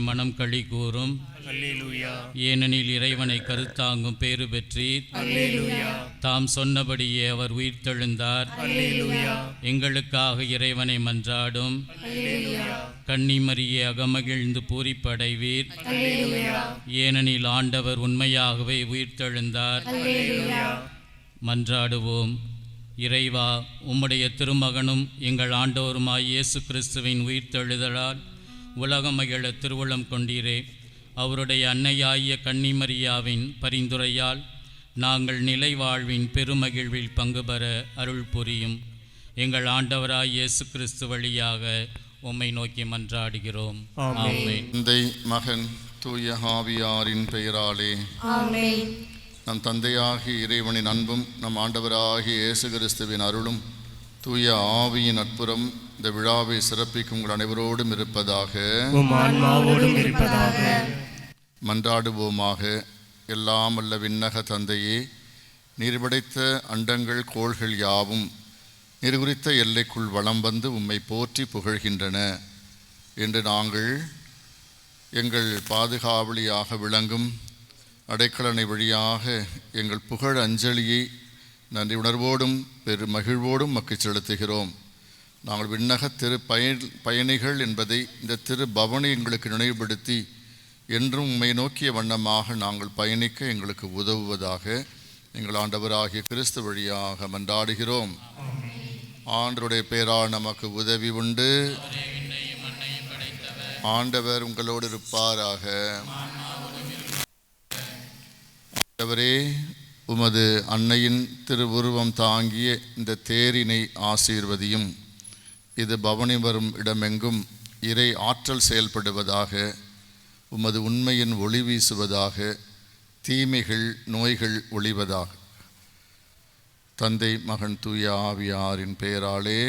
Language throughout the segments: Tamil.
மனம் களி கூறும். அல்லேலூயா. ஏனெனில் இறைவனை கருத்தாங்கும் பேறு பெற்றீர். அல்லேலூயா. தாம் சொன்னபடியே அவர் உயிர்த்தெழுந்தார். அல்லேலூயா. எங்களுக்காக இறைவனை மன்றாடும். அல்லேலூயா. கன்னிமரியே அகமகிழ்ந்து பூரிப்படைவீர். அல்லேலூயா. ஏனெனில் ஆண்டவர் உண்மையாகவே உயிர்த்தெழுந்தார். அல்லேலூயா. மன்றாடுவோம். இறைவா, உம்முடைய திருமகனும் எங்கள் ஆண்டவருமாய் இயேசு கிறிஸ்துவின் உயிர்த்தெழுதலால் உலகம் மகிழ திருவுளம் கொண்டீரே. அவருடைய அன்னையாகிய கன்னிமரியாவின் பரிந்துரையால் நாங்கள் நிலை வாழ்வின் பெருமகிழ்வில் பங்கு பெற அருள் புரியும். எங்கள் ஆண்டவராய் இயேசு கிறிஸ்து வழியாக உம்மை நோக்கி மன்றாடுகிறோம். ஆமென். தந்தை, மகன், தூய ஆவியாரின் பெயராலே ஆமென். நம் தந்தையாகிய இறைவனின் அன்பும் நம் ஆண்டவராகிய இயேசு கிறிஸ்துவின் அருளும் தூய ஆவியின் நட்புறம் இந்த விழாவை சிறப்பிக்கும் உங்கள் அனைவரோடும் இருப்பதாக. உம் ஆன்மாவோடும் இருப்பதாக. மன்றாடுவோமாக. எல்லாம் வல்ல விண்ணக தந்தையே, நீர் படைத்த அண்டங்கள் கோள்கள் யாவும் நீர் குறித்த எல்லைக்குள் வலம் வந்து உம்மை போற்றி புகழ்கின்றன என்று நாங்கள் எங்கள் பாதுகாவலியாக விளங்கும் அடைக்கலனை வழியாக எங்கள் புகழ் அஞ்சலியை நன்றி உணர்வோடும் பெரு மகிழ்வோடும் மக்கு செலுத்துகிறோம். நாங்கள் விண்ணக பயணிகள் என்பதை இந்த திரு பவனி எங்களுக்கு நினைவுபடுத்தி என்றும் உம்மை நோக்கிய வண்ணமாக நாங்கள் பயணிக்க எங்களுக்கு உதவுவதாக எங்கள் ஆண்டவராகிய கிறிஸ்து வழியாக மன்றாடுகிறோம். ஆண்டவருடைய பெயரால் நமக்கு உதவி உண்டு. ஆண்டவர் உங்களோடு இருப்பாராக. ஆண்டவரே, உமது அன்னையின் திருவுருவம் தாங்கிய இந்த தேரினை ஆசீர்வதியும். இது பவனி வரும் இடமெங்கும் இறை ஆற்றல் செயல்படுவதாக, உமது உண்மையின் ஒளி வீசுவதாக, தீமைகள் நோய்கள் ஒளிவதாக. தந்தை, மகன், தூய ஆவியாரின் பெயராலே.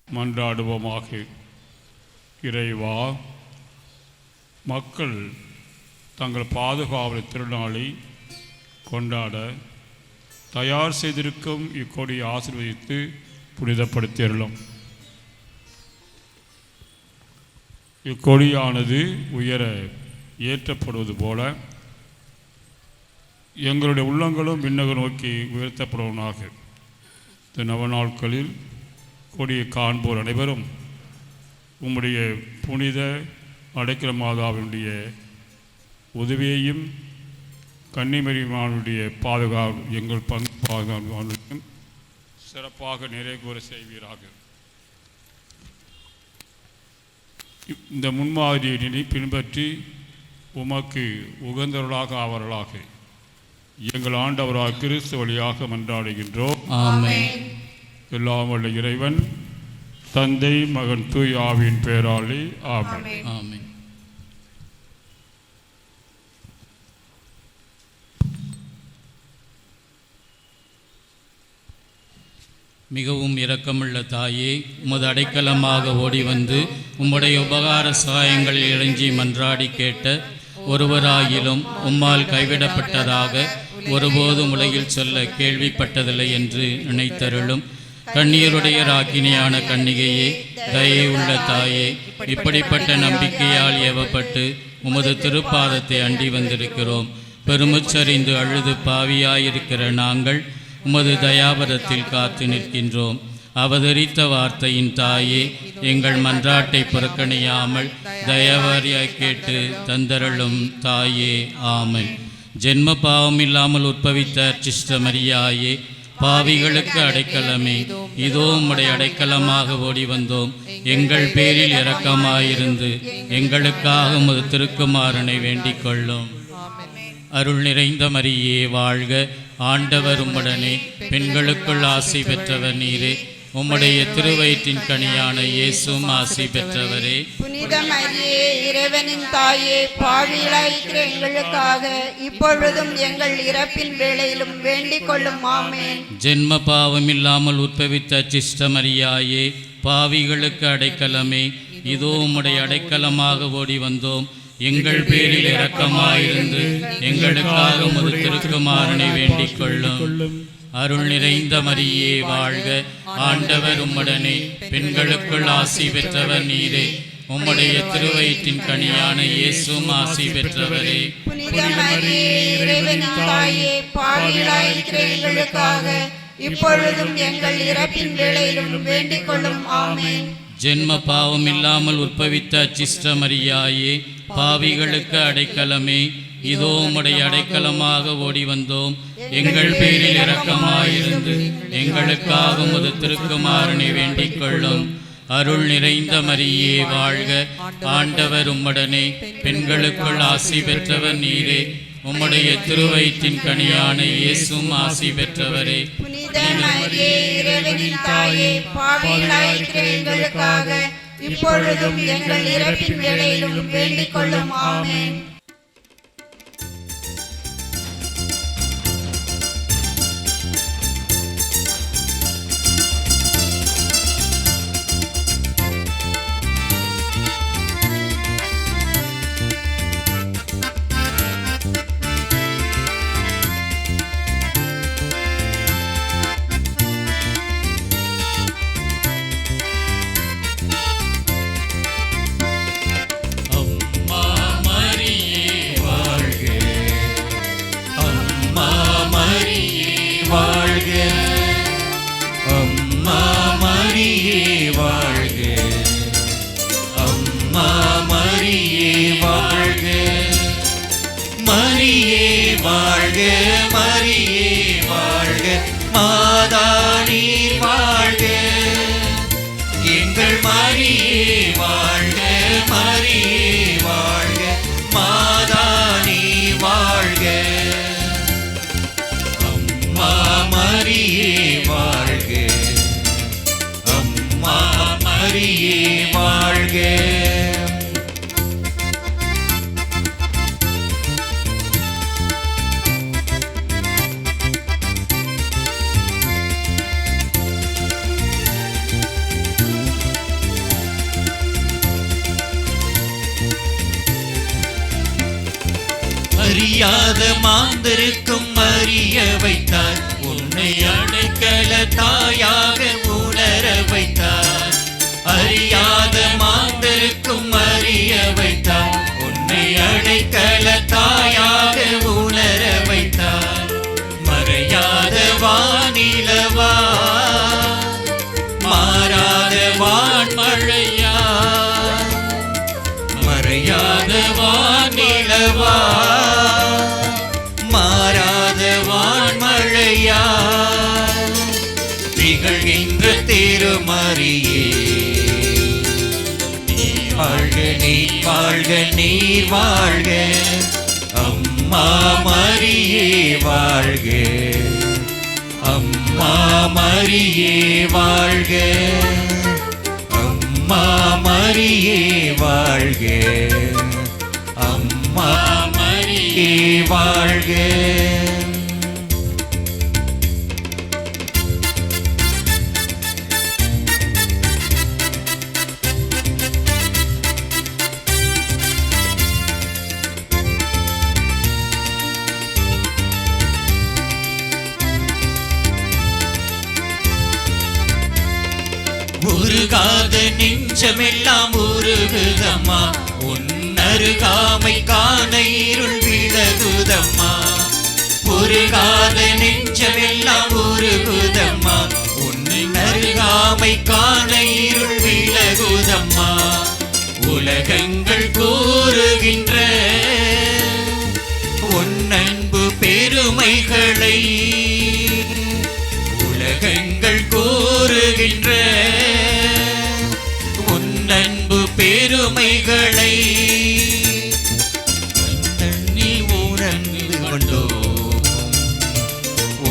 மன்றாடுவோமாக. இறைவா, மக்கள் தங்கள் பாதுகாவல் திருநாளை கொண்டாட தயார் செய்திருக்கும் இக்கொடியை ஆசீர்வதித்து புனிதப்படுத்தியருளும். இக்கொடியானது உயர ஏற்றப்படுவது போல எங்களுடைய உள்ளங்களும் விண்ணக நோக்கி உயர்த்தப்படுவனாக. இந்த நவநாட்களில் கொடியை காண்போர் அனைவரும் உம்முடைய புனித அடைக்கல மாதாவினுடைய உதவியையும் கன்னிமரியாவினுடைய பாதுகாப்பு எங்கள் பங்கு பாதுகாப்பு சிறப்பாக நிறைவேற செய்வீராக. இந்த முன்மாதிரியினை பின்பற்றி உமக்கு உகந்தவர்களாக ஆவர்களாக எங்கள் ஆண்டவராக கிறிஸ்து வழியாக மன்றாடுகின்றோம். ஆமென். எல்லாம் வல்ல இறைவன் தந்தை, மகன், தூய் ஆவியின் பெயராலே ஆமென். ஆமென். மிகவும் இரக்கமுள்ள தாயே, உமது அடைக்கலமாக ஓடி வந்து உம்முடைய உபகார சகாயங்களில் இறைஞ்சி மன்றாடி கேட்ட ஒருவராயிலும் உம்மால் கைவிடப்பட்டதாக ஒருபோதும் உலகில் சொல்ல கேள்விப்பட்டதில்லை என்று நினைத்தருளும். கண்ணீருடைய ராக்கினியான கன்னிகையே, தயை உள்ள தாயே, இப்படிப்பட்ட நம்பிக்கையால் ஏவப்பட்டு உமது திருப்பாதத்தை அண்டி வந்திருக்கிறோம். பெருமுச்சரிந்து அழுது பாவியாயிருக்கிற நாங்கள் உமது தயாபரத்தில் காத்து நிற்கின்றோம். அவதரித்த வார்த்தையின் தாயே, எங்கள் மன்றாட்டை புறக்கணியாமல் தயவாரியாய் கேட்டு தந்தருளும் தாயே. ஆமென். ஜென்ம பாவம் இல்லாமல் உற்பவித்த அர்ச்சிஷ்ட மரியாயே, பாவிகளுக்கு அடைக்கலமே, இதோ உம்முடைய அடைக்கலமாக ஓடி வந்தோம். எங்கள் பேரில் இரக்கமாயிருந்து எங்களுக்காக உமது திருக்குமாரனை வேண்டிக் கொள்ளும். அருள் நிறைந்த மரியே வாழ்க, ஆண்டவர் உம்முடனே, பெண்களுக்குள் ஆசி பெற்றவர் நீரே, உம்முடைய திருவயிற்றின் கனியான இயேசுவும் ஆசி பெற்றவரே. புனித மரியே, இறைவனின் தாயே, பாவிகளாயிருக்கிற எங்களுக்காக இப்பொழுதும் எங்கள் இறப்பின் வேளையிலும் வேண்டிக் கொள்ளும். ஆமென். ஜென்ம பாவமில்லாமல் உற்பவித்த அச்சிஷ்ட மரியாயே, பாவிகளுக்கு அடைக்கலமே, இதோ உம்முடைய அடைக்கலமாக ஓடி வந்தோம். எங்கள் பேரில் இரக்கமாயிருந்து எங்களுக்காக உமது திருக்குமாரனை வேண்டிக் கொள்ளும். அருள் நிறைந்த மரியே வாழ்க, ஆண்டவர் உம்முடனே, பெண்களுக்குள் ஆசி பெற்றவர் நீரே. உம்முடைய திருவயிற்றின் கனியான இயேசுவும் ஆசி பெற்றவரே. புனித மரியே, இறைவனின் தாயே, பாவிகளாயிருக்கிற எங்களுக்காக இப்பொழுதும் எங்கள் இறப்பின் வேளையிலும் வேண்டிக் கொள்ளும். ஆமென். ஜென்ம பாவம் இல்லாமல் உற்பவித்த அச்சிஷ்ட மரியாயே, பாவிகளுக்கு அடைக்கலமே, இதோ உம்முடைய அடைக்கலமாக ஓடி வந்தோம். எங்கள் பேரில் இரக்கமாயிருந்து எங்களுக்காக உமது திருக்குமாரனை வேண்டிக் கொள்ளும். அருள் நிறைந்த மரியே வாழ்க, ஆண்டவர் உம்முடனே, பெண்களுக்குள் ஆசி பெற்றவர் நீரே. உம்முடைய திருவயிற்றின் கனியான இயேசுவும் ஆசி பெற்றவரே. புனித மரியே, இறைவனின் தாயே, பாவிகளாயிருக்கிற எங்களுக்காக இப்பொழுதும் எங்கள் இறப்பின் வேளையிலும் வேண்டிக் கொள்ளும். ஆமென். அறியாத மாந்தருக்கும் அறிய வைத்தார், உன்னை அடைக்கல தாயாக உணர வைத்தார். அறியாத மாந்தருக்கும் அறிய வைத்தார், உன்னை அடைக்கல தாயாக உணர வைத்தார். மறையாத வானிலவா, மாறாத வான்மழையா, மறையாத வானிலவா, மாறாத வான்மழையா, திகழ்கின்ற திருமரியே, நீ வாழ்க, நீ வாழ்க, நீ வாழ்க. அம்மா மரியே வாழ்க, அம்மா மரியே வாழ்க, அம்மா மரியே வாழ்க, அம்மா மரியே வாழ்க. உருகாத நெஞ்சமெல்லாம் உருகுதம்மா, உன்னருகாமை காண இருள் விலகுதம்மா. உருகாத நெஞ்சமெல்லாம் உருகுதம்மா, உன்னருகாமை காண இருள் விலகுதம்மா. உலகங்கள் கூறுகின்ற உன்னன்பு பெருமைகளை, உலகங்கள் கூறுகின்ற உன்னன்பு பெருமைகளை தண்ணி உணர்ந்து கொண்டோம்.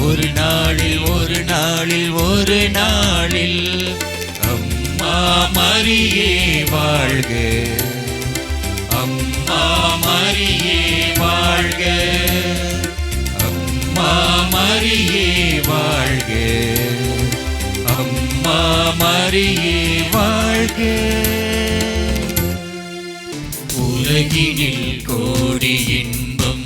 ஒரு நாளில் ஒரு நாளில் ஒரு திருநாளில் அம்மா மரியே வாழ்க, அம்மா மரியே வாழ்க, அம்மா மரியே வாழ்க, அம்மா மரியே வாழ்க. உலகினில் கோடி இன்பம்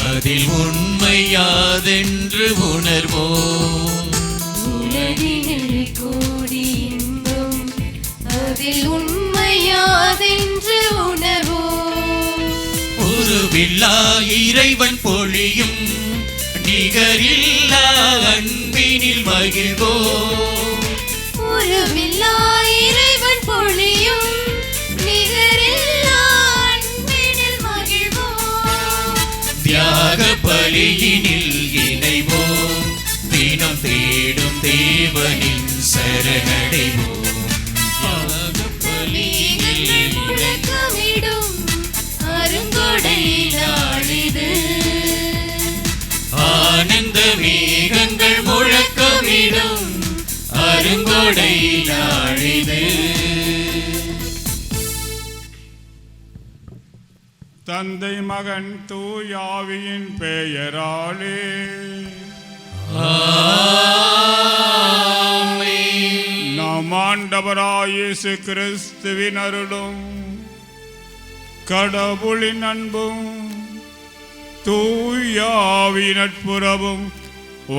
அதில் உண்மையாதென்று உணர்வோம். உலகினில் கோடி இன்பம் அதில் உண்மையாதென்று உணர்வோம். உருவில்லா இறைவன் பொழியும் நிகரில்லா அன்பினில் மகிழ்வோம். உருவில்லா இறைவன் பொழியும் நிகரில்லா அன்பினில் மகிழ்வோம். தியாக பலியினில் இணைவோம், தினம் தேடும் தேவனின் சரணடைவோம். தியாக பலியினில் மேகங்கள் முழக்கமிடும் அருங்கொடை நாளிது. ஆனந்த மேகங்கள் முழக்கமிடும் அருங்கொடை நாளிது. தந்தை மகன் தூயாவியின் பெயராலே நம் ஆண்டவராய் இயேசு கிறிஸ்துவின் அருளும் கடவுளின் அன்பும் தூயாவின் நட்புறவும்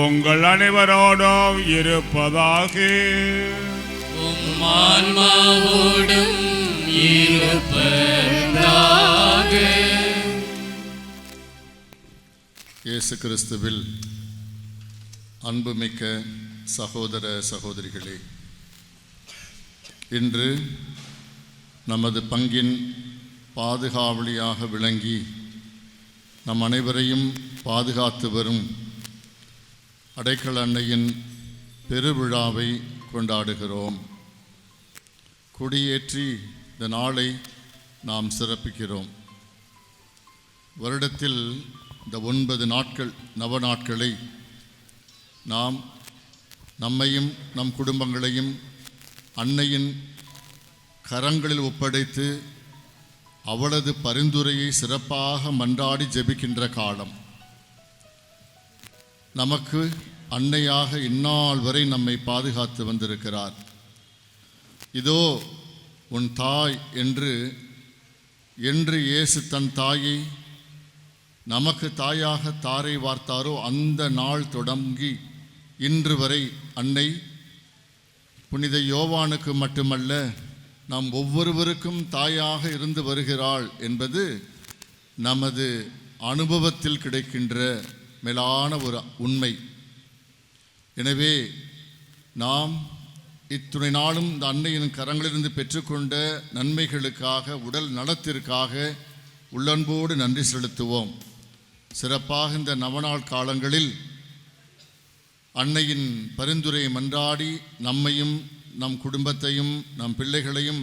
உங்கள் அனைவரோடும் இருப்பதாக. உம் ஆன்மாவோடும் இருப்பதாக. இயேசு கிறிஸ்துவில் அன்புமிக்க சகோதர சகோதரிகளே, இன்று நமது பங்கின் பாதுகாவலியாக விளங்கி நம் அனைவரையும் பாதுகாத்து வரும் அடைக்கல அன்னையின் பெருவிழாவை கொண்டாடுகிறோம். கொடியேற்றி இந்த நாளை நாம் சிறப்பிக்கிறோம். வருடத்தில் இந்த 9 நாட்கள் நவநாட்களை நாம் நம்மையும் நம் குடும்பங்களையும் அன்னையின் கரங்களில் ஒப்படைத்து அவளது பரிந்துரையை சிறப்பாக மன்றாடி ஜெபிக்கின்ற காலம். நமக்கு அன்னையாக இந்நாள் வரை நம்மை பாதுகாத்து வந்திருக்கிறார். இதோ உன் தாய் என்று இயேசு தன் தாயை நமக்கு தாயாக தாரை வார்த்தாரோ அந்த நாள் தொடங்கி இன்று வரை அன்னை புனித யோவானுக்கு மட்டுமல்ல நாம் ஒவ்வொருவருக்கும் தாயாக இருந்து வருகிறாள் என்பது நமது அனுபவத்தில் கிடைக்கின்ற மேலான ஒரு உண்மை. எனவே நாம் இத்துணை நாளும் இந்த அன்னையின் கரங்களிலிருந்து பெற்றுக்கொண்ட நன்மைகளுக்காக, உடல் நலத்திற்காக உள்ளன்போடு நன்றி செலுத்துவோம். சிறப்பாக இந்த நவநாள் காலங்களில் அன்னையின் பரிந்துரையை மன்றாடி நம்மையும் நம் குடும்பத்தையும் நம் பிள்ளைகளையும்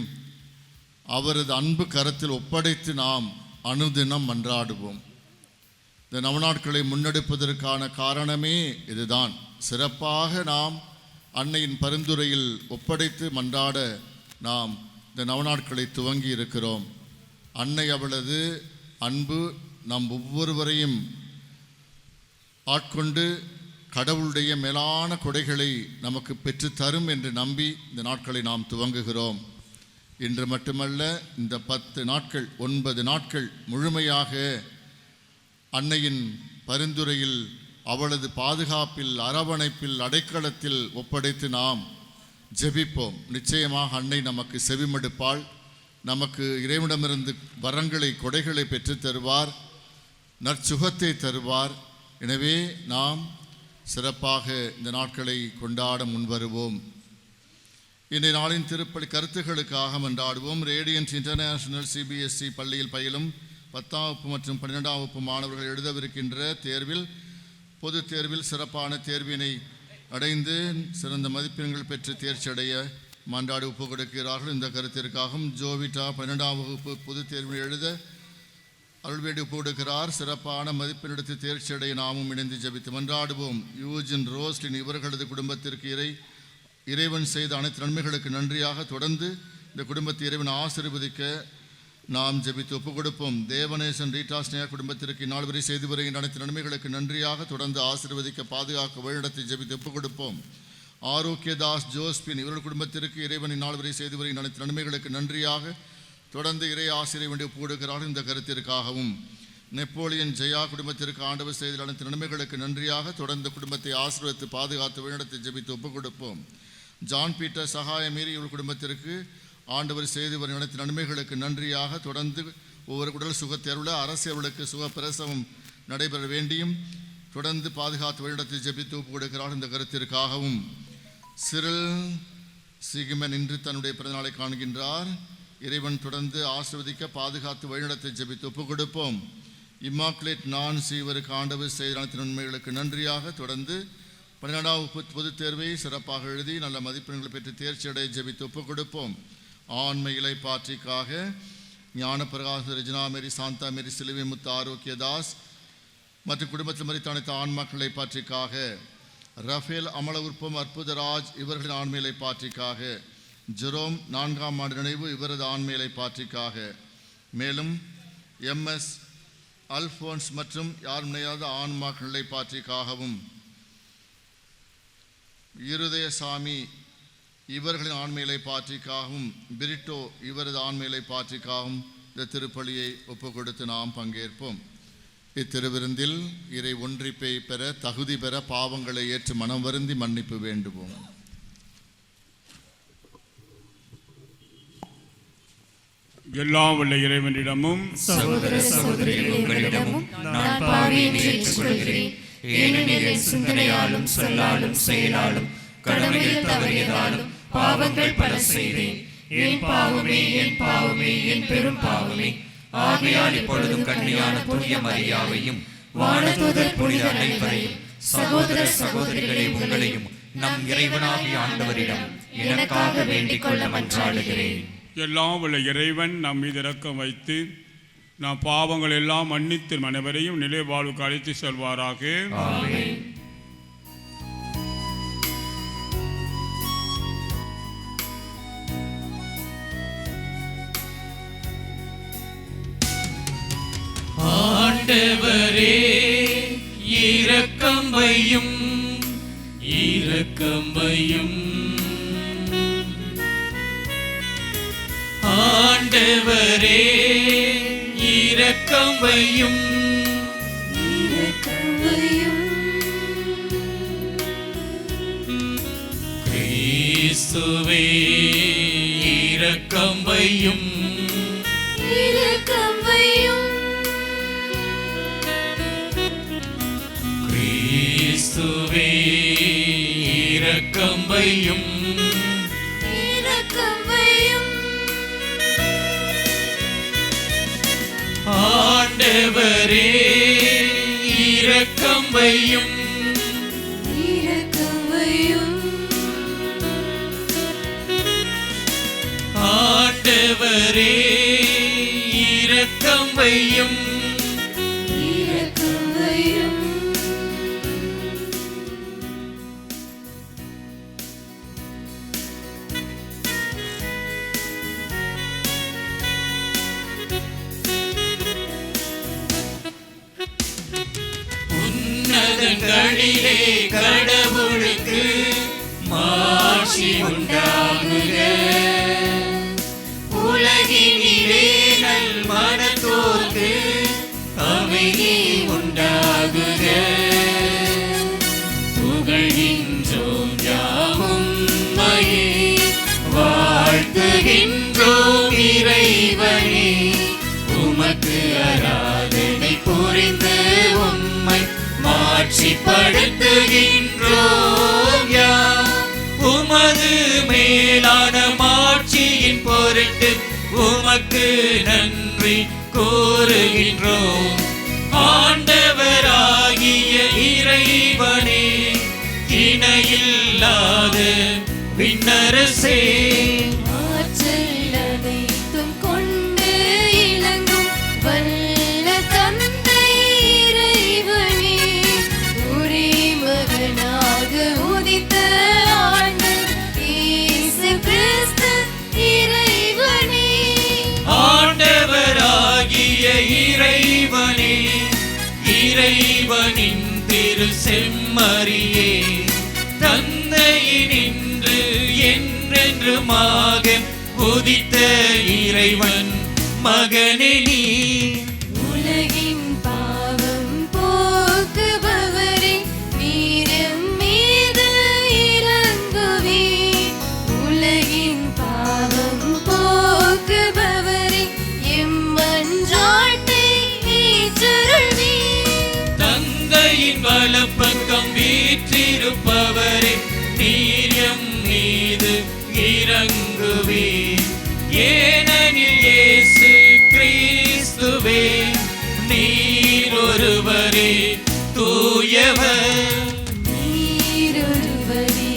அவரது அன்பு கரத்தில் ஒப்படைத்து நாம் அனுதினம் மன்றாடுவோம். இந்த நவநாட்களை முன்னெடுப்பதற்கான காரணமே இதுதான். சிறப்பாக நாம் அன்னையின் பரிந்துரையில் ஒப்படைத்து மன்றாட நாம் இந்த நவநாட்களை துவங்கி இருக்கிறோம். அன்னை அவளது அன்பு நம் ஒவ்வொருவரையும் ஆட்கொண்டு கடவுளுடைய மேலான கொடைகளை நமக்கு பெற்று தரும் என்று நம்பி இந்த நாட்களை நாம் துவங்குகிறோம். இன்று மட்டுமல்ல, இந்த 10 நாட்கள் 9 நாட்கள் முழுமையாக அன்னையின் பரிந்துரையில் அவளது பாதுகாப்பில், அரவணைப்பில், அடைக்கலத்தில் ஒப்படைத்து நாம் ஜெபிப்போம். நிச்சயமாக அன்னை நமக்கு செவிமடுப்பாள். நமக்கு இறைவனிடமிருந்து வரங்களை, கொடைகளை பெற்றுத் தருவார், நற்சுகத்தை தருவார். எனவே நாம் சிறப்பாக இந்த நாட்களை கொண்டாட முன்வருவோம். இன்றைய நாளின் திருப்பலி கருத்துக்களுக்காக மன்றாடுவோம். ரேடியன்ட் இன்டர்நேஷனல் CBSE பள்ளியில் பயிலும் 10ஆம் வகுப்பு மற்றும் 12ஆம் வகுப்பு மாணவர்கள் எழுதவிருக்கின்ற தேர்வில், பொதுத் தேர்வில் சிறப்பான தேர்வினை அடைந்து சிறந்த மதிப்பெண்கள் பெற்று தேர்ச்சி அடைய மன்றாடி ஒப்புக் கொடுக்கிறார்கள். இந்த கருத்திற்காகவும் ஜோவிட்டா 12ஆம் வகுப்பு பொதுத் தேர்வில் எழுத அருள்வேடி போடுகிறார். சிறப்பான மதிப்பெண்ணெடுத்து தேர்ச்சியடைய நாமும் இணைந்து ஜெபித்து மன்றாடுவோம். யூஜின் ரோஸ்லின் இவர்களது குடும்பத்திற்கு இறைவன் செய்த அனைத்து நன்மைகளுக்கு நன்றியாக தொடர்ந்து இந்த குடும்பத்தை இறைவன் ஆசீர்வதிக்க நாம் ஜெபித்து ஒப்புக் கொடுப்போம். தேவநேசன் ரீட்டாஸ்னேயா குடும்பத்திற்கு இந்நாள் வரை செய்து வருகின்ற அனைத்து நன்மைகளுக்கு நன்றியாக தொடர்ந்து ஆசீர்வதிக்க பாதுகாக்க வழிநடத்தி ஜெபித்து ஒப்புக் கொடுப்போம். ஆரோக்கியதாஸ் ஜோஸ்பின் இவர்கள் குடும்பத்திற்கு இறைவன் இந்நாள் வரை செய்து வருகின்ற அனைத்து நன்மைகளுக்கு நன்றியாக தொடர்ந்து இறை ஆசிரியர் வேண்டி ஒப்புக்கொடுக்கிறார்கள். இந்த கருத்திற்காகவும் நெப்போலியன் ஜெயா குடும்பத்திற்கு ஆண்டவர் செய்த அனைத்து நன்மைகளுக்கு நன்றியாக தொடர்ந்து குடும்பத்தை ஆசீர்வதித்து பாதுகாத்து வழிநடத்தி ஜெபித்து ஒப்புக் கொடுப்போம். ஜான் பீட்டர் சகாயமீறி இவர்கள் குடும்பத்திற்கு ஆண்டவர் செய்து வரும் அனைத்து நன்மைகளுக்கு நன்றியாக தொடர்ந்து ஒவ்வொரு உடல் சுகத்தேர்வுள்ள அரசியலுக்கு சுகப்பிரசவம் நடைபெற வேண்டியும் தொடர்ந்து பாதுகாத்து வழிநடத்தி ஜெபித்து ஒப்புக் கொடுக்கிறார்கள். இந்த கருத்திற்காகவும் சிறில் சிகிமன் இன்று தன்னுடைய பிறந்தநாளை காண்கின்றார். இறைவன் தொடர்ந்து ஆசீர்வதிக்க பாதுகாத்து வழிநடத்தி ஜெபித்து ஒப்புக் கொடுப்போம். இம்மாக்குலேட் நான்சி இவருக்கு ஆண்டவர் செய்த அனைத்து நன்மைகளுக்கு நன்றியாக தொடர்ந்து 12ஆம் பொதுத் தேர்வை சிறப்பாக எழுதி நல்ல மதிப்பெண்களை பெற்று தேர்ச்சியடைய ஜெபித்து ஒப்புக் கொடுப்போம். ஆண்மை இலைப்பாற்றிக்காக ஞானப்பிரகாச ரெஜினா மேரி சாந்தா மேரி சிலுவை முத்து ஆரோக்கியதாஸ் மற்றும் குடும்பத்தில் மறித்த அனைத்து ஆண்மக்களை பாற்றிக்காக ரஃபேல் அமல உற்பம் அற்புதராஜ் இவர்களின் ஆண்மையிலை பாற்றிக்காக ஜெரோம் 4ஆம் ஆண்டு நினைவு இவரது ஆண்மையிலை பாற்றிக்காக மேலும் எம்எஸ் அல்ஃபோன்ஸ் மற்றும் யார் நினையாத ஆண்மக்களை பாற்றிக்காகவும் இருதயசாமி இவர்களின் ஆண்மையிலை பாற்றிக்காகவும் பிரிட்டோ இவரது ஆண்மையிலை பாற்றிக்காகவும் இந்த திருப்பலியை ஒப்புக் கொடுத்து நாம் பங்கேற்போம். இத்திருவிருந்தில் இறை ஒன்றிப்பை பெற தகுதி பெற பாவங்களை ஏற்று மனம் வருந்தி மன்னிப்பு வேண்டுவோம். எல்லாம் உள்ள இறைவனிடமும் சகோதர சகோதரிகள் உங்களிடமும் நான் பாவியை ஏற்றுக்கொள்கிறேன். ஏனெனில் என் சிந்தனையாலும் சொல்லாலும் செயலாலும் கடமையில் தவறியதாலும் பாவங்கள் பல செய்தேன். என் பாவமே என் பாவமே என் பெரும் பாவமே. ஆகையால் இப்பொழுதும் கன்னியான புனித மரியாவையும் வானதூதர் புனித அனைவரையும் சகோதர சகோதரிகளை உங்களையும் நம் இறைவனாகிய ஆண்டவரிடம் எனக்காக வேண்டிக் கொள்ள மன்றாடுகிறேன். எல்லாம் உள்ள இறைவன் நம் மீது இரக்கம் வைத்து நாம் பாவங்கள் எல்லாம் மன்னித்து அனைவரையும் நிலை வாழ்வுக்கு அழைத்து செல்வாராக. ஆமென். ஆண்டவரே இரக்கம் வையும் இரக்கம் வையும். ஆண்டவரே இரக்கம் வையும் இரக்கம் வையும். கிறிஸ்துவே இரக்கம் வையும் இரக்கம் வையும். கிறிஸ்துவே இரக்கம் வையும் இரக்கம் வையும். ஆண்டவரே இரக்கம் வையும் இரக்கம் வையும். ஆண்டவரே இரக்கம் வையும் இரக்கம் வையும். உன்னதங்களிலே கடவுளுக்கு மாட்சி உண்டாகுக. உலகினிலே நல் மனத்தோர்க்கு அமைதி உண்டாகுக. புகழ்கின்றோம் யாவும் மையே வாழ்த்துகின்றோம் இறைவனே. உமக்கு ஆராதனை புரிந்து உம்மை மாட்சிப்படுத்துகின்றோம் யாம். உமது மேலான மாட்சியின் பொருட்டு உமக்கு நன்றி கூறுகின்றோம். ஆண்டவராகிய இறைவனே இணையில்லாத விண்ணரசே ஆற்றல் அனைத்தும் கொண்டு இலங்கும் வல்ல இறைவனின் திரு செம்மறியே, தந்தையினின்று என்றென்றுமாக உதித்த இறைவன் மகனே நீ. உலகின் பாவம் போக்குபவரே, நீர் மீது இரங்குவீர். உலகின் பாவம் போக்குபவரே, எம்மன்றாட்டை ஏற்றருள்வீர். தந்தையின் வலப்பக்கம் வீற்றிருப்பவரே, நீர் எம் மீது இறங்குவீர். ஏனெனில் இயேசு கிறிஸ்துவே நீர் ஒருவரே தூயவர். நீர் ஒருவரே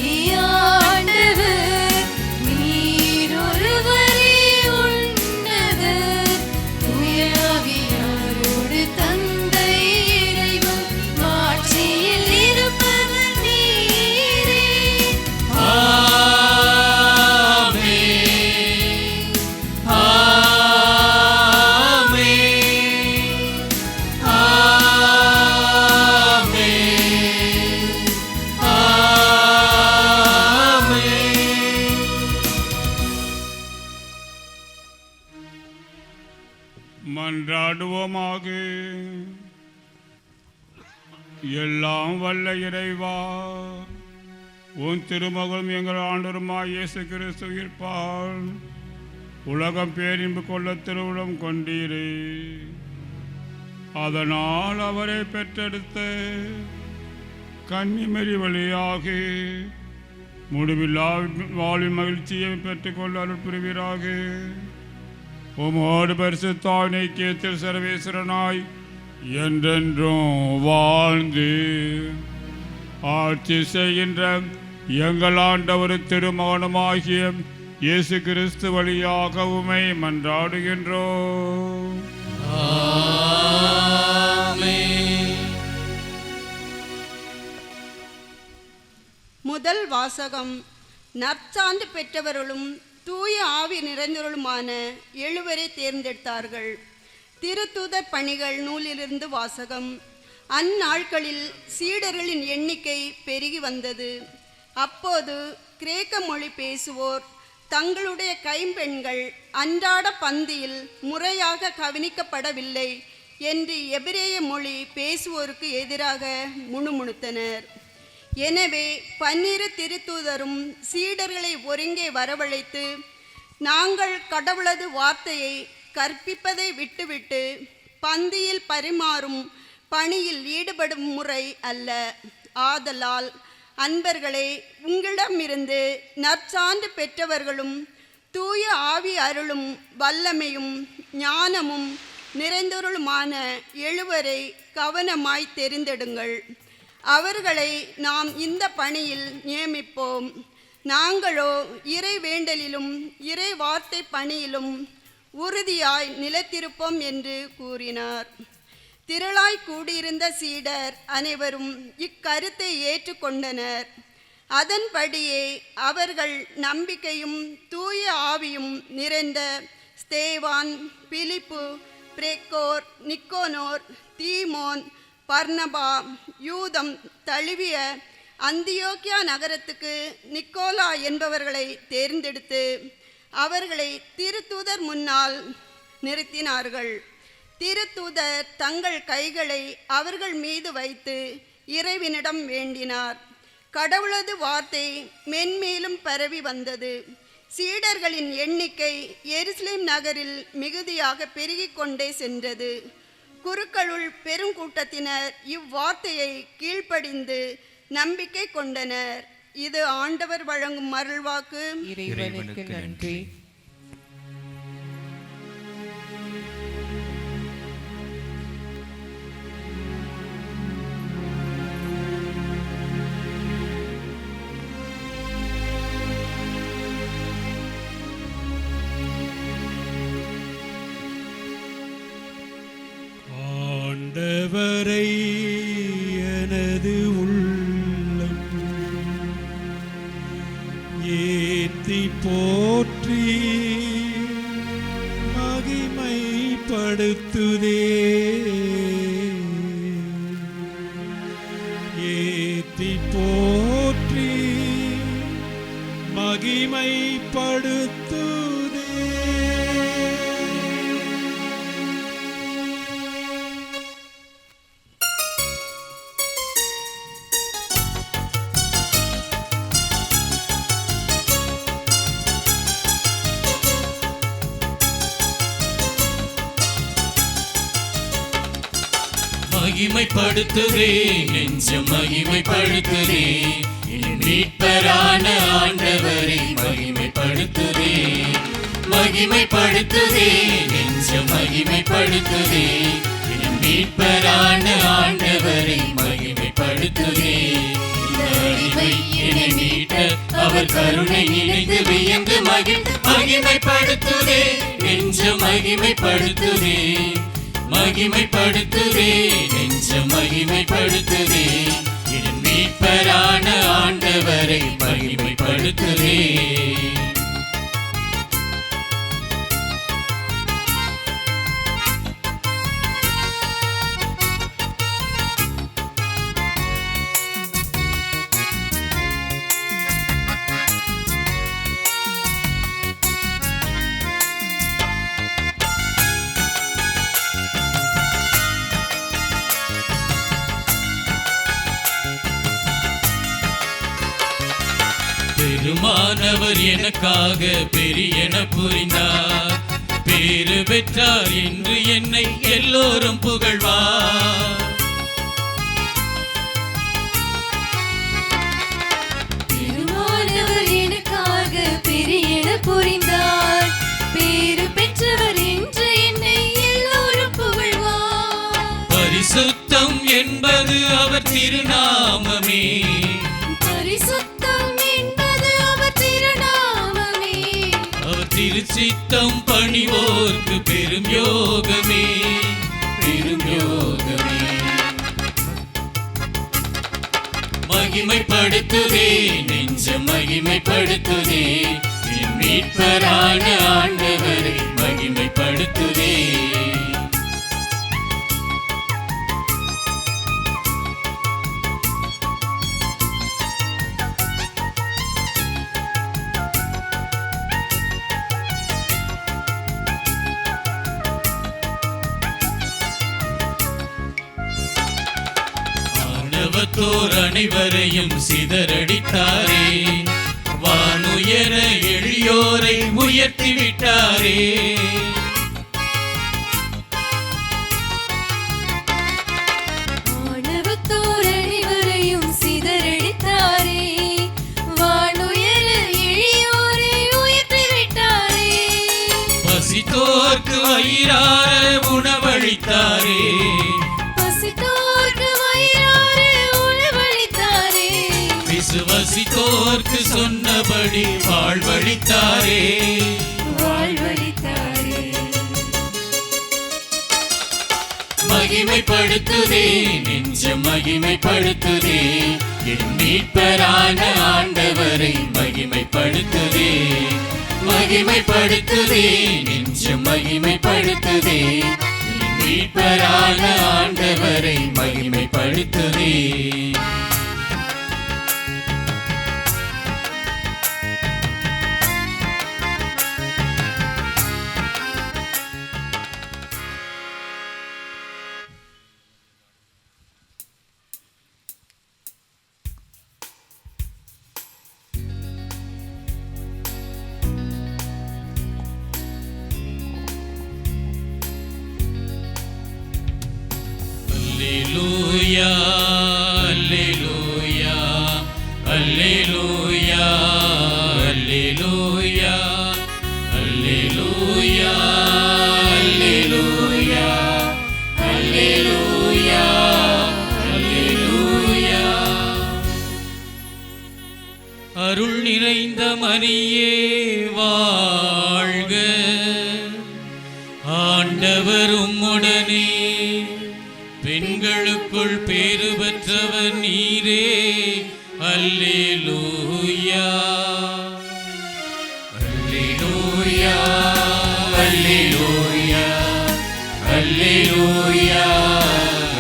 ஆண்டவர், நீர் ஒருவரே உன்னதர். தூய ஆவியாரோடு தந்தை இறைவன் மாட்சியில் இருப்பவர் நீரே. மன்றாடுவோமாக. எல்லாம் வல்ல இறைவா, உன் திருமகளும் எங்கள் ஆண்டவருமாய் இயேசு கிறிஸ்து உயிர்ப்பால் உலகம் பேரின்பு கொள்ள திருவுளம் கொண்டீரே. அதனால் அவரை பெற்றெடுத்த கன்னிமரி வழியாக முடிவில்லா வாழ்வின் மகிழ்ச்சியை பெற்றுக்கொள்ள அருள் புரிவீராக. உமோடு பரிசுத்தாவின் ஐக்கியத்தில் சர்வேஸ்வரனாய் என்றென்றும் வாழ்ந்து ஆட்சி செய்கின்ற எங்கள் ஆண்டவர் திருமகனுமாகிய இயேசு கிறிஸ்து வழியாக உம்மை மன்றாடுகின்றோம். முதல் வாசகம். நற்சான்று பெற்றவர்களும் தூய ஆவி நிறைந்தவர்களுமான 7 தேர்ந்தெடுத்தார்கள். திருத்தூதர் பணிகள் நூலிலிருந்து வாசகம். அந்நாட்களில் சீடர்களின் எண்ணிக்கை பெருகி வந்தது. அப்போது கிரேக்க மொழி பேசுவோர் தங்களுடைய கைம்பெண்கள் அன்றாட பந்தியில் முறையாக கவனிக்கப்படவில்லை என்று எபிரேய மொழி பேசுவோருக்கு எதிராக முணுமுணுத்தனர். எனவே 12 திருத்தூதரும் சீடர்களை ஒருங்கே வரவழைத்து, நாங்கள் கடவுளது வார்த்தையை கற்பிப்பதை விட்டுவிட்டு பந்தியில் பரிமாறும் பணியில் ஈடுபடும் முறை அல்ல. ஆதலால் அன்பர்களே, உங்களிடமிருந்து நற்சான்று பெற்றவர்களும் தூய ஆவி அருளும் வல்லமையும் ஞானமும் நிறைந்தவர்களுமான 7 கவனமாய் தெரிந்தெடுங்கள். அவர்களை நாம் இந்த பணியில் நியமிப்போம். நாங்களோ இறை வேண்டலிலும் இறை வார்த்தை பணியிலும் உறுதியாய் நிலைத்திருப்போம் என்று கூறினார். திரளாய் கூடியிருந்த சீடர் அனைவரும் இக்கருத்தை ஏற்றுக்கொண்டனர். அதன்படியே அவர்கள் நம்பிக்கையும் தூய ஆவியும் நிறைந்த ஸ்தேவான், பிலிப்பு, பிரேக்கோர், நிக்கோனோர், தீமோன், பர்னபா, யூதம் தழுவிய அந்தியோக்கியா நகரத்துக்கு நிக்கோலா என்பவர்களை தேர்ந்தெடுத்து அவர்களை திருத்தூதர் முன்னால் நிறுத்தினார்கள். திருத்தூதர் தங்கள் கைகளை அவர்கள் மீது வைத்து இறைவனிடம் வேண்டினார். கடவுளது வார்த்தை மென்மேலும் பரவி வந்தது. சீடர்களின் எண்ணிக்கை எருசலேம் நகரில் மிகுதியாக பெருகிக் கொண்டே சென்றது. குருக்களுள் பெருங்கூட்டத்தினர் இவ்வார்த்தையை கீழ்ப்படிந்து நம்பிக்கை கொண்டனர். இது ஆண்டவர் வழங்கும் அருள்வாக்கு. இறைவனுக்கு நன்றி. ஆண்டவரை எனது உள்ளம் ஏத்தி போற்றி மகிமைப்படுத்துதே. மகிமைப்படுத்துதே. மகிமைப்படுத்துதே நெஞ்சம் மகிமைப்படுத்துதே என் மீட்பரான ஆண்டவரை மகிமைப்படுத்துதே. மகிமைப்படுத்துதே நெஞ்சம் மகிமைப்படுத்துதே என் மீட்பரான ஆண்டவரை மகிமைப்படுத்துதே. இந்த அடிமை என்னை மீட்ட அவர் கருணை நினைந்து வியந்து மகிமைப்படுத்துதே நெஞ்சம் மகிமைப்படுத்துதே. மகிமைப்படுத்துதே நெஞ்சம் மகிமைப்படுத்துதே என் மீட்பரான ஆண்டவரை மகிமைப்படுத்துதே. பெருமானவர் எனக்காக பெரியன புரிந்தார், பேறு பெற்றார் என்று என்னை எல்லோரும் புகழ்வார். பெருமானவர் எனக்காக பெரியன புரிந்தார், பேறு பெற்றவர் என்று என்னை எல்லோரும் புகழ்வார். பரிசுத்தம் என்பது அவர் திருநாமமே, பரிசுத்தம் என்பது அவர் திருநாமமே. அவர் திருச்சித்தம் பணிவோர்க்கு பெரும் யோகமே, பெரும் யோகமே. மகிமைப்படுத்துதே நெஞ்சம் மகிமைப்படுத்துதே என் மீட்பரான ஆண்டவரை மகிமைப்படுத்துதே. ஆண்டவத்தோர் அனைவரையும் சிதறடித்தாரே, வானுயர எளியோரை உயர்த்தி விட்டாரே. ஆணவத்தோர் அனைவரையும் சிதறடித்தாரே, வானுயர எளியோரை உயர்த்தி விட்டாரே. பசித்தோர்க்கு வயிறார உணவளித்தாரே, பசித்தோர்க்கு வயிறார உணவளித்தாரே. விசுவசித்தோர்க்கு சொன்னபடி வாழ்வளித்தாரே, வாழ்வளித்தாரே. மகிமைப்படுத்துதே நெஞ்சம் மகிமைப்படுத்துதே என் மீட்பரான ஆண்டவரை மகிமைப்படுத்துதே. மகிமைப்படுத்துதே நெஞ்சம் மகிமைப்படுத்துதே என் மீட்பரான ஆண்டவரை மகிமைப்படுத்துதே. Alleluia, alleluia, alleluia, alleluia, alleluia, alleluia, alleluia, alleluia. அருள் நிறைந்த மரியே வாழ்க, ஆண்டவர் உம்முடனே, பெண்களுக்குள் பேறு பெற்றவர் நீரே. அல்லேலூயா, அல்லேலூயா, அல்லேலூயா, அல்லேலூயா,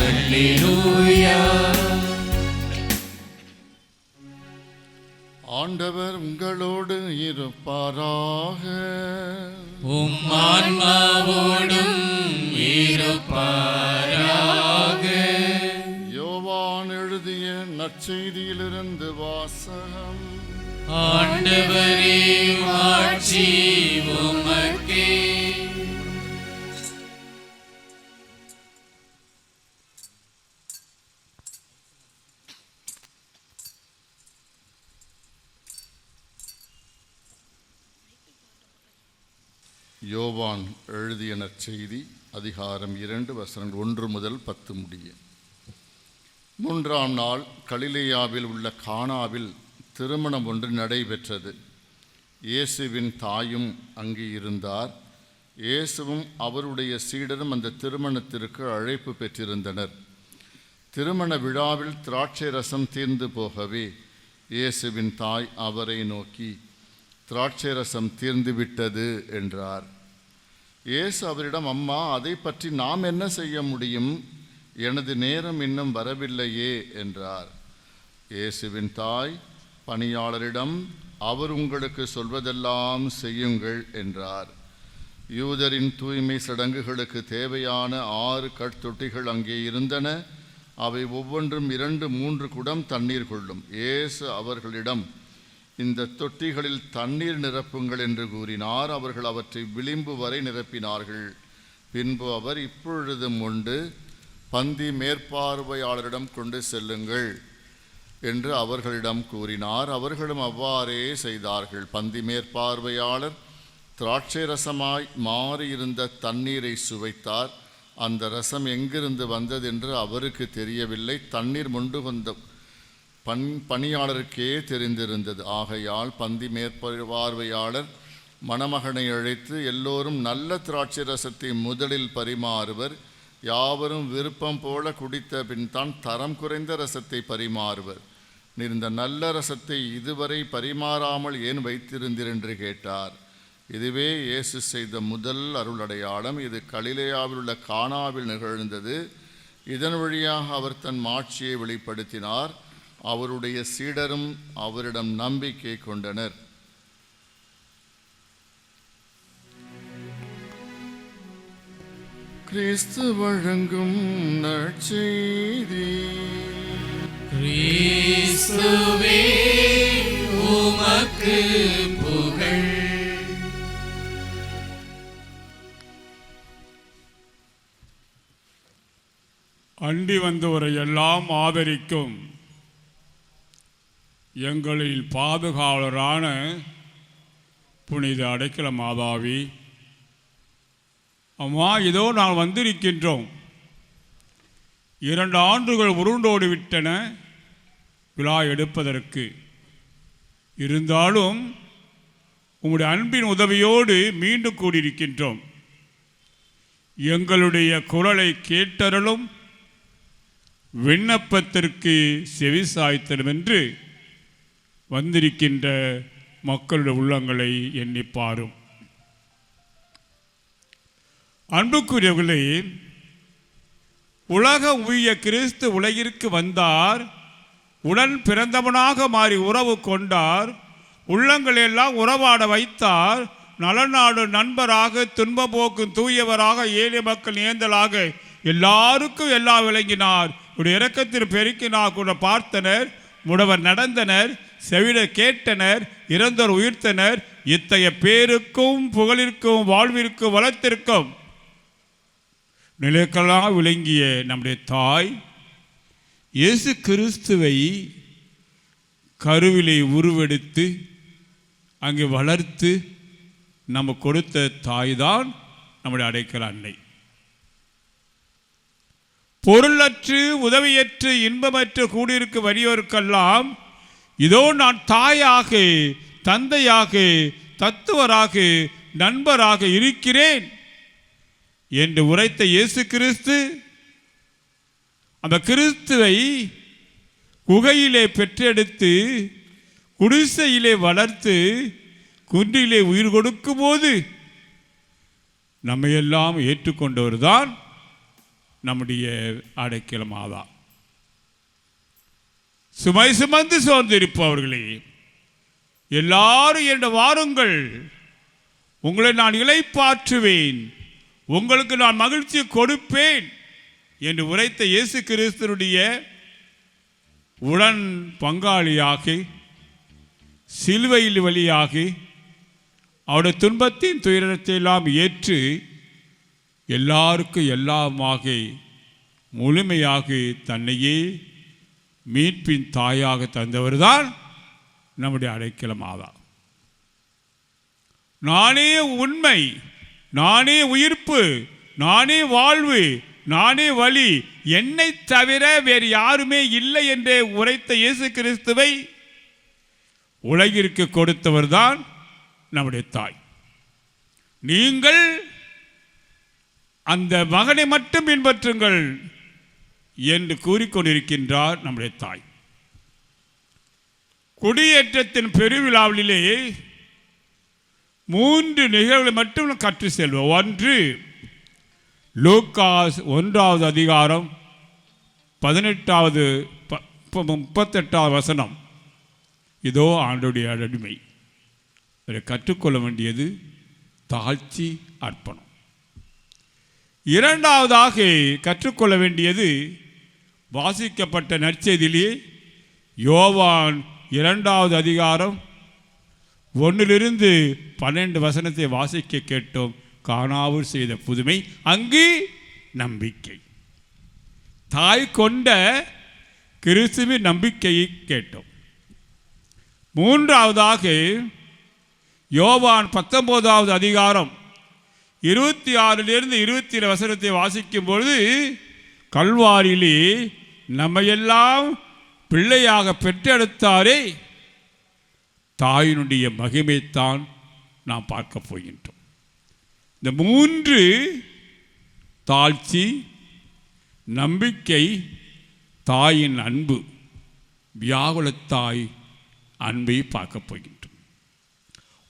அல்லேலூயா. ஆண்டவர் உங்களோடு உங்களோடு இருப்பாராக. உம் ஆன்மாவோடும் இருப்பாராக. யோவான் எழுதிய நற்செய்தியிலிருந்து வாசகம். ஆண்டவரே, மாட்சி உமக்கே. யோவான் எழுதிய நற்செய்தி அதிகாரம் 2 வசனங்கள் 1 முதல் 10 முடிய. 3ஆம் நாள் கலிலேயாவில் உள்ள கானாவில் திருமணம் ஒன்று நடைபெற்றது. இயேசுவின் தாயும் அங்கு இருந்தார். இயேசுவும் அவருடைய சீடரும் அந்த திருமணத்திற்கு அழைப்பு பெற்றிருந்தனர். திருமண விழாவில் திராட்சை ரசம் தீர்ந்து போகவே இயேசுவின் தாய் அவரை நோக்கி, திராட்சை ரசம் தீர்ந்துவிட்டது என்றார். இயேசு அவரிடம், அம்மா, அதை பற்றி நாம் என்ன செய்ய முடியும்? எனது நேரம் இன்னும் வரவில்லையே என்றார். இயேசுவின் தாய் பணியாளரிடம், அவர் உங்களுக்கு சொல்வதெல்லாம் செய்யுங்கள் என்றார். யூதரின் தூய்மை சடங்குகளுக்கு தேவையான 6 கற்தொட்டிகள் அங்கே இருந்தன. அவை ஒவ்வொன்றும் 2-3 குடம் தண்ணீர் கொள்ளும். இயேசு அவர்களிடம், இந்த தொட்டிகளில் தண்ணீர் நிரப்புங்கள் என்று கூறினார். அவர்கள் அவற்றை விளிம்பு வரை நிரப்பினார்கள். பின்பு அவர், இப்பொழுதும் உண்டு, பந்தி மேற்பார்வையாளரிடம் கொண்டு செல்லுங்கள் என்று அவர்களிடம் கூறினார். அவர்களும் அவ்வாறே செய்தார்கள். பந்தி மேற்பார்வையாளர் திராட்சை ரசமாய் மாறியிருந்த தண்ணீரை சுவைத்தார். அந்த ரசம் எங்கிருந்து வந்ததென்று அவருக்கு தெரியவில்லை. தண்ணீர் மொண்டு வந்த பணியாளருக்கே தெரிந்திருந்தது. ஆகையால் பந்தி மேற்பார்வையாளர் மணமகனை அழைத்து, எல்லோரும் நல்ல திராட்சை ரசத்தை முதலில் பரிமாறுவர். யாவரும் விருப்பம் போல குடித்த பின் தான் தரம் குறைந்த ரசத்தை பரிமாறுவர். நீர் இந்த நல்ல ரசத்தை இதுவரை பரிமாறாமல் ஏன் வைத்திருந்தீர் என்று கேட்டார். இதுவே இயேசு செய்த முதல் அருளடையாளம். இது கலிலேயாவில் உள்ள கானாவில் நிகழ்ந்தது. இதன் வழியாக அவர் தன் மாட்சியை வெளிப்படுத்தினார். அவருடைய சீடரும் அவரிடம் நம்பிக்கை கொண்டனர். கிறிஸ்து வழங்கும் நற்செய்தி. கிறிஸ்துவே, உமக்கு புகழ். அண்டி வந்தவரை எல்லாம் ஆதரிக்கும் எங்களில் பாதுகாவலரான புனித அடைக்கல மாதாவி, அம்மா, இதோ நான் வந்திருக்கின்றோம். 2 ஆண்டுகள் உருண்டோடி விட்டன விழா எடுப்பதற்கு. இருந்தாலும் உங்களுடைய அன்பின் உதவியோடு மீண்டும் கூடியிருக்கின்றோம். எங்களுடைய குரலை கேட்டருளும், விண்ணப்பத்திற்கு செவிசாய்த்தரும் என்று வந்திருக்கின்ற மக்களுடைய உள்ளங்களை எண்ணிப்பாரும். அன்புக்குரியவர்களே, உலகம் உய்ய கிறிஸ்து உலகிற்கு வந்தார். உடன் பிறந்தவனாக மாறி உறவு கொண்டார். உள்ளங்களெல்லாம் உறவாட வைத்தார். நலநாடு நண்பராக, துன்ப போக்கும் தூயவராக, ஏழை மக்கள் ஏந்தலாக எல்லாருக்கும் எல்லாம் விளங்கினார். உடைய இரக்கத்தில் பெருக்கினார். கூட பார்த்தனர், முடவர் நடந்தனர், செவிடர் கேட்டனர், இறந்தோர் உயிர்த்தனர். இத்தகைய பேருக்கும் புகழிற்கும் வாழ்விற்கும் வளத்திற்கும் நிலைக்கெல்லாம் விளங்கிய நம்முடைய தாய் இயேசு கிறிஸ்துவை கருவிலை உருவெடுத்து அங்கே வளர்த்து நம்ம கொடுத்த தாய் தான் நம்முடைய அடைக்கல அன்னை. பொருளற்று, உதவியற்று, இன்பமற்று கூடியிருக்க வறியோருக்கெல்லாம் இதோ நான் தாயாக, தந்தையாக, தத்துவராக, நண்பராக இருக்கிறேன் என்று உரைத்த இயேசு கிறிஸ்து அந்த கிறிஸ்துவை குகையிலே பெற்றெடுத்து குடிசையிலே வளர்த்து குன்றிலே உயிர் கொடுக்கும் போது நம்மையெல்லாம் ஏற்றுக்கொண்டவர் தான் நம்முடைய அடைக்கல மாதா. சுமை சுமந்து சோர்ந்திருப்பவர்களே, எல்லாரும் என்ற வாருங்கள், உங்களை நான் இளைப்பாற்றுவேன், உங்களுக்கு நான் மகிழ்ச்சி கொடுப்பேன் என்று உரைத்த இயேசு கிறிஸ்துடைய உடன் பங்காளியாக சிலுவையில் வழியாகி அவருடைய துன்பத்தின் துயரத்தை எல்லாம் ஏற்று எல்லாருக்கும் எல்லாமாக முழுமையாக தன்னையே மீட்பின் தாயாக தந்தவர்தான் நம்முடைய அடைக்கலம் ஆவார். நானே உண்மை, நானே உயிர்ப்பு, நானே வாழ்வு, நானே வழி, என்னை தவிர வேறு யாருமே இல்லை என்று உரைத்த இயேசு கிறிஸ்துவை உலகிற்கு கொடுத்தவர்தான் நம்முடைய தாய். நீங்கள் அந்த மகனை மட்டும் பின்பற்றுங்கள் என்று கூறிக்கொண்டிருக்கின்றார் நம்முடைய தாய். குடியேற்றத்தின் பெருவிழாவிலே 3 நிகழ்வுகளை மட்டும் கற்று செல்வோம். 1 லூக்காஸ் 1வது அதிகாரம் 38வது வசனம். இதோ ஆண்டவருடைய அடிமை. அதை கற்றுக்கொள்ள வேண்டியது தாழ்ச்சி, அர்ப்பணம். 2வதாக கற்றுக்கொள்ள வேண்டியது வாசிக்கப்பட்ட நற்செய்தியிலே யோவான் 2வது அதிகாரம் 1லிருந்து 12 வசனத்தை வாசிக்க கேட்டோம். காணாவூர் செய்த புதுமை, அங்கு நம்பிக்கை. தாய் கொண்ட கிறிஸ்துவின் நம்பிக்கையை கேட்டோம். 3வதாக யோவான் 19வது அதிகாரம் 26லிருந்து 27 வசனத்தை வாசிக்கும் பொழுது, கல்வாரியிலே நம்மையெல்லாம் பிள்ளையாக பெற்றெடுத்தாரே, தாயினுடைய மகிமைத்தான் நாம் பார்க்க போகின்றோம். இந்த 3 தாழ்ச்சி, நம்பிக்கை, தாயின் அன்பு, வியாகுலத்தாய் அன்பை பார்க்க போகின்றோம்.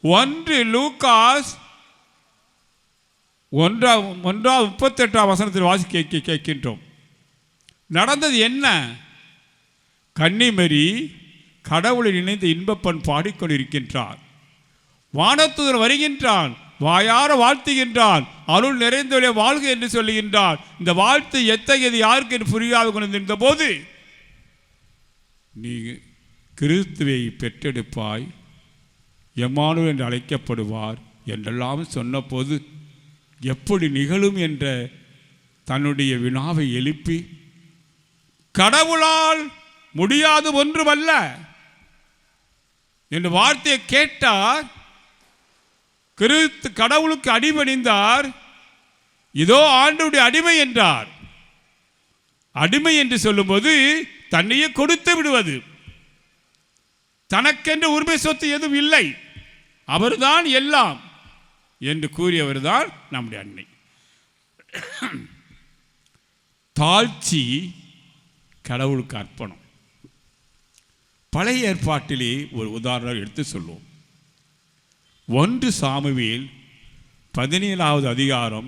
1 லூக்காஸ் 1:38 வசனத்தில் வாசிக்க கேட்கின்றோம். நடந்தது என்ன? கன்னிமரி கடவுளை நினைந்து இன்பப்பன் பாடிக்கொண்டிருக்கின்றார். வானதூதன் வருகின்றான், வாயார வாழ்த்துகின்றான், அருள் நிறைந்தவளே வாழ்க என்று சொல்லுகின்றான். இந்த வாழ்த்து எத்தகையது யாருக்கு என்று புரியாது கொண்டிருந்த போது, நீ கிறிஸ்துவை பெற்றெடுப்பாய், எம்மானுவேல் என்று அழைக்கப்படுவார் என்றெல்லாம் சொன்னபோது எப்படி நிகழும் என்ற தன்னுடைய வினாவை எழுப்பி, கடவுளால் முடியாது ஒன்றுமல்ல என்ற வார்த்தையை கேட்டார். கிறிஸ்து கடவுளுக்கு அடிபணிந்தார். இதோ ஆண்டவருடைய அடிமை என்றார். அடிமை என்று சொல்லும்போது தன்னையே கொடுத்து விடுவது, தனக்கென்று உரிமை சொத்து எதுவும் இல்லை, அவர்தான் எல்லாம் என்று கூறியவர்தான் நம்முடைய அன்னை. தாழ்ச்சி, கடவுளுக்கு அர்ப்பணம். பழைய ஏற்பாட்டிலே ஒரு உதாரணம் எடுத்து சொல்லுவோம். 1 சாமுவேல் 17வது அதிகாரம்